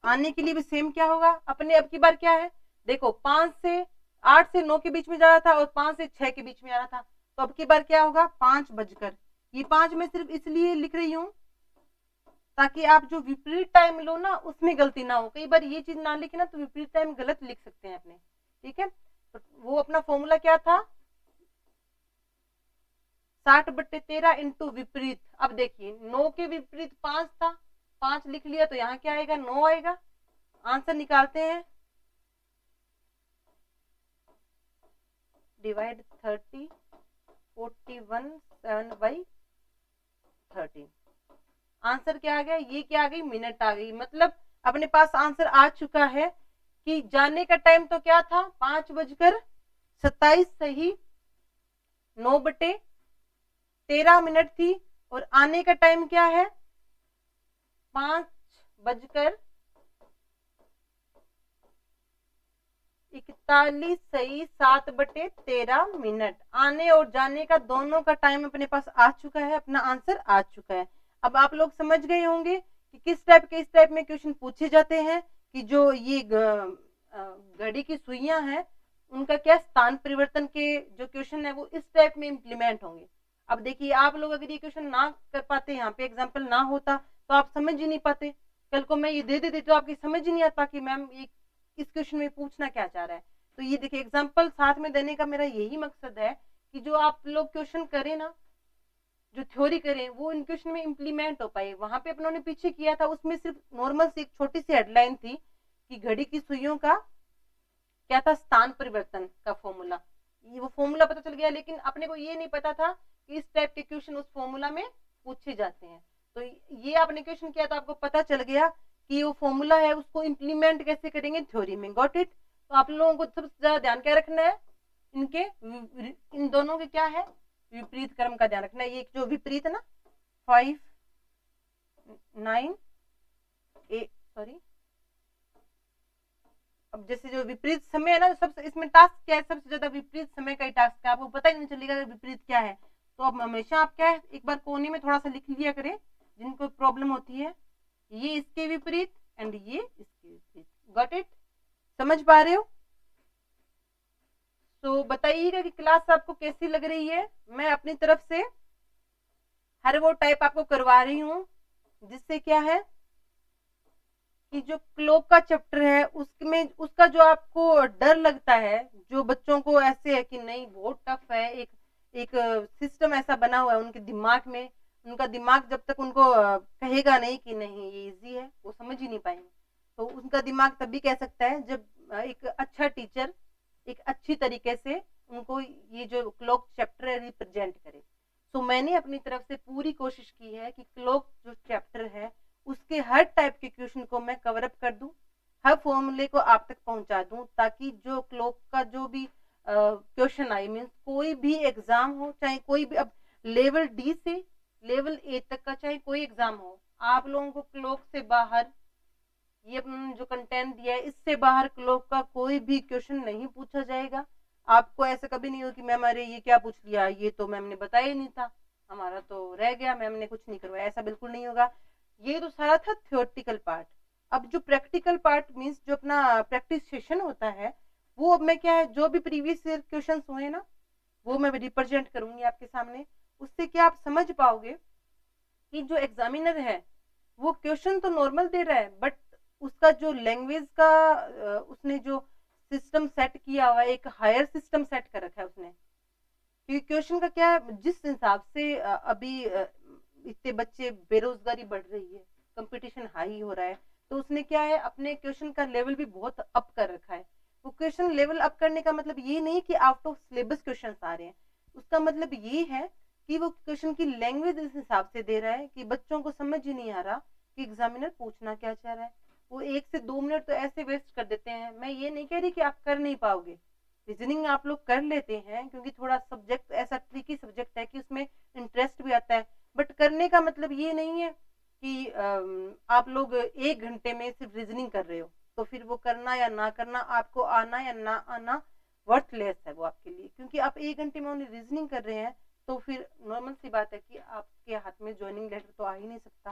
आने के लिए भी सेम क्या होगा अपने, अब की बार क्या है, देखो 8 से 9 के बीच में जा रहा था, और 5 से 6 के बीच में आ रहा था, तो अब की बार क्या होगा, 5 बजकर। ये 5 में सिर्फ इसलिए लिख रही हूँ ताकि आप जो विपरीत टाइम लो ना उसमें गलती ना हो। कई बार ये चीज ना लिखे ना तो विपरीत टाइम गलत लिख सकते हैं अपने, ठीक है। तो वो अपना फॉर्मूला क्या था, 60/13 इंटू विपरीत। अब देखिए 9 के विपरीत 5 था, 5 लिख लिया, तो यहाँ क्या आएगा, 9 आएगा। आंसर निकालते हैं, डिवाइड 30, 41 7/13। आंसर क्या आ गया, ये क्या आ गई, मिनट आ गई। मतलब अपने पास आंसर आ चुका है कि जाने का टाइम तो क्या था, 5:27 सही 9/13 थी, और आने का टाइम क्या है, 5:41 सही 7/13 मिनट। आने और जाने का दोनों का टाइम अपने पास आ चुका है, अपना आंसर आ चुका है। अब आप लोग समझ गए होंगे कि किस टाइप के, इस टाइप में क्वेश्चन पूछे जाते हैं, कि जो ये घड़ी की सुइयां हैं उनका क्या स्थान परिवर्तन के जो क्वेश्चन है वो इस टाइप में इम्प्लीमेंट होंगे। अब देखिए आप लोग अगर ये क्वेश्चन ना कर पाते, यहाँ पे एग्जाम्पल ना होता तो आप समझ ही नहीं पाते। कल को मैं ये दे देती तो आपकी समझ ही नहीं आता कि मैम ये इस क्वेश्चन में पूछना क्या चाह रहा है। तो ये देखिए एग्जाम्पल साथ में देने का मेरा यही मकसद है कि जो आप लोग क्वेश्चन करें ना, जो थ्योरी करें वो इन क्वेश्चन में इम्प्लीमेंट हो पाए। वहां पे अपनों ने पीछे किया था, उसमें सिर्फ नॉर्मल सी एक छोटी सी हेडलाइन थी कि घड़ी की सुइयों का क्या था, स्थान परिवर्तन का फॉर्मूला। ये वो फॉर्मूला पता चल गया, लेकिन अपने को ये नहीं पता था कि इस टाइप के क्वेश्चन उस फॉर्मूला में पूछे जाते हैं। तो ये आपने क्वेश्चन किया तो आपको पता चल गया कि वो फॉर्मूला है उसको इम्प्लीमेंट कैसे करेंगे थ्योरी में। Got it. तो आप लोगों को सबसे ज्यादा ध्यान क्या रखना है, इनके इन दोनों के क्या है, विपरीत क्रम का ध्यान रखना है। ये जो विपरीत है ना 5 9 8 सॉरी अब जैसे जो विपरीत समय है ना, सबसे इसमें टास्क क्या है, सबसे ज्यादा विपरीत समय का ही टास्क है, आपको पता ही नहीं चलेगा कि विपरीत क्या है। तो अब हमेशा आप क्या है, एक बार कोने में थोड़ा सा लिख लिया करें, जिनको प्रॉब्लम होती है, ये इसके विपरीत एंड ये इसके विपरीत। Got it? समझ पा रहे हो? तो बताइएगा कि क्लास आपको कैसी लग रही है। मैं अपनी तरफ से हर वो टाइप आपको करवा रही हूँ जिससे क्या है कि जो क्लॉक का चैप्टर है उसमें उसका जो आपको डर लगता है, जो बच्चों को ऐसे है कि नहीं बहुत टफ है, एक एक सिस्टम ऐसा बना हुआ है उनके दिमाग में, उनका दिमाग जब तक उनको कहेगा नहीं कि नहीं ये इजी है, वो समझ ही नहीं पाएंगे। तो उनका दिमाग तभी कह सकता है जब एक अच्छा टीचर एक अच्छी तरीके से उनको ये जो क्लॉक चैप्टर है रिप्रेजेंट करे। तो मैंने अपनी तरफ से पूरी कोशिश की है कि क्लॉक जो चैप्टर है उसके हर टाइप के क्वेश्चन को मैं कवर अप कर दूं, हर फॉर्मूले को आप तक पहुंचा दूं, ताकि जो क्लॉक का जो भी क्वेश्चन आई मीन्स कोई भी एग्जाम हो, चाहे कोई भी, अब लेवल डी से लेवल ए तक का चाहे कोई एग्जाम हो, आप लोगों को क्लॉक से बाहर ये जो कंटेंट दिया है इससे बाहर क्लॉक का कोई भी क्वेश्चन नहीं पूछा जाएगा। आपको ऐसा कभी नहीं हो कि मैम अरे ये क्या पूछ लिया, ये तो मैम ने बताया ही नहीं था, हमारा तो रह गया, मैम ने कुछ नहीं करवाया, ऐसा बिल्कुल नहीं होगा। ये तो सारा था थ्योरेटिकल पार्ट। अब जो प्रैक्टिकल पार्ट मीन्स जो अपना प्रैक्टिस सेशन होता है, वो अब मैं क्या है, जो भी प्रीवियस ईयर क्वेश्चन हुए ना वो मैं रिप्रेजेंट करूंगी आपके सामने। उससे क्या आप समझ पाओगे कि जो एग्जामिनर है वो क्वेश्चन तो नॉर्मल दे रहा है, बट उसका जो लैंग्वेज का उसने जो सिस्टम सेट किया हुआ है, एक हायर सिस्टम सेट कर रखा है उसने। क्योंकि क्वेश्चन का क्या है, जिस हिसाब से अभी इतने बच्चे बेरोजगारी बढ़ रही है, कंपटीशन हाई हो रहा है, तो उसने क्या है अपने क्वेश्चन का लेवल भी बहुत अप कर रखा है। वो क्वेश्चन लेवल अप करने का मतलब ये नहीं कि आउट ऑफ सिलेबस क्वेश्चन आ रहे हैं, उसका मतलब ये है कि वो क्वेश्चन की लैंग्वेज इस हिसाब से दे रहा है कि बच्चों को समझ ही नहीं आ रहा कि एग्जामिनर पूछना क्या चाह रहा है। वो 1 से 2 मिनट तो ऐसे वेस्ट कर देते हैं। मैं ये नहीं कह रही कि आप कर नहीं पाओगे, रीजनिंग आप लोग कर लेते हैं क्योंकि थोड़ा सब्जेक्ट ऐसा ट्रिकी सब्जेक्ट है कि उसमें इंटरेस्ट भी आता है, बट करने का मतलब ये नहीं है कि आप लोग 1 घंटे में सिर्फ रीजनिंग कर रहे हो, तो फिर वो करना या ना करना, आपको आना या ना आना वर्थलेस है वो आपके लिए, क्योंकि आप 1 घंटे में ओनली रीजनिंग कर रहे हैं। तो फिर नॉर्मल सी बात है कि आपके हाथ में ज्वाइनिंग लेटर तो आ ही नहीं सकता।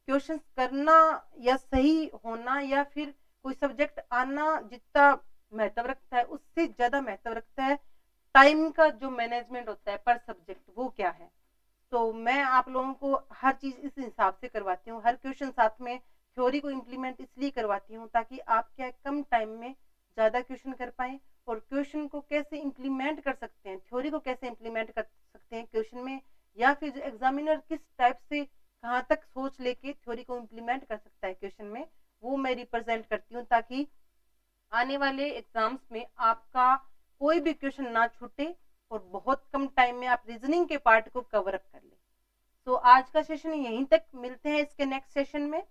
क्वेश्चंस करना या सही होना या फिर कोई सब्जेक्ट आना जितना महत्व रखता है, उससे ज्यादा महत्व रखता है टाइम का जो मैनेजमेंट होता है पर सब्जेक्ट, वो क्या है। तो मैं आप लोगों को हर चीज इस हिसाब से करवाती हूँ, हर क्वेश्चन साथ में थ्योरी को इम्प्लीमेंट इसलिए करवाती हूँ ताकि आप क्या कम टाइम में ज्यादा क्वेश्चन कर पाए, और क्वेश्चन को कैसे इम्प्लीमेंट कर सकते हैं, थ्योरी को कैसे इम्प्लीमेंट कर सकते हैं क्वेश्चन में, या फिर जो एग्जामिनर किस टाइप से कहाँ तक सोच लेके थ्योरी को इम्प्लीमेंट कर सकता है क्वेश्चन में, वो मैं रिप्रेजेंट करती हूँ, ताकि आने वाले एग्जाम्स में आपका कोई भी क्वेश्चन ना छूटे और बहुत कम टाइम में आप रीजनिंग के पार्ट को कवर अप कर लें। तो आज का सेशन यहीं तक, मिलते हैं इसके नेक्स्ट सेशन में।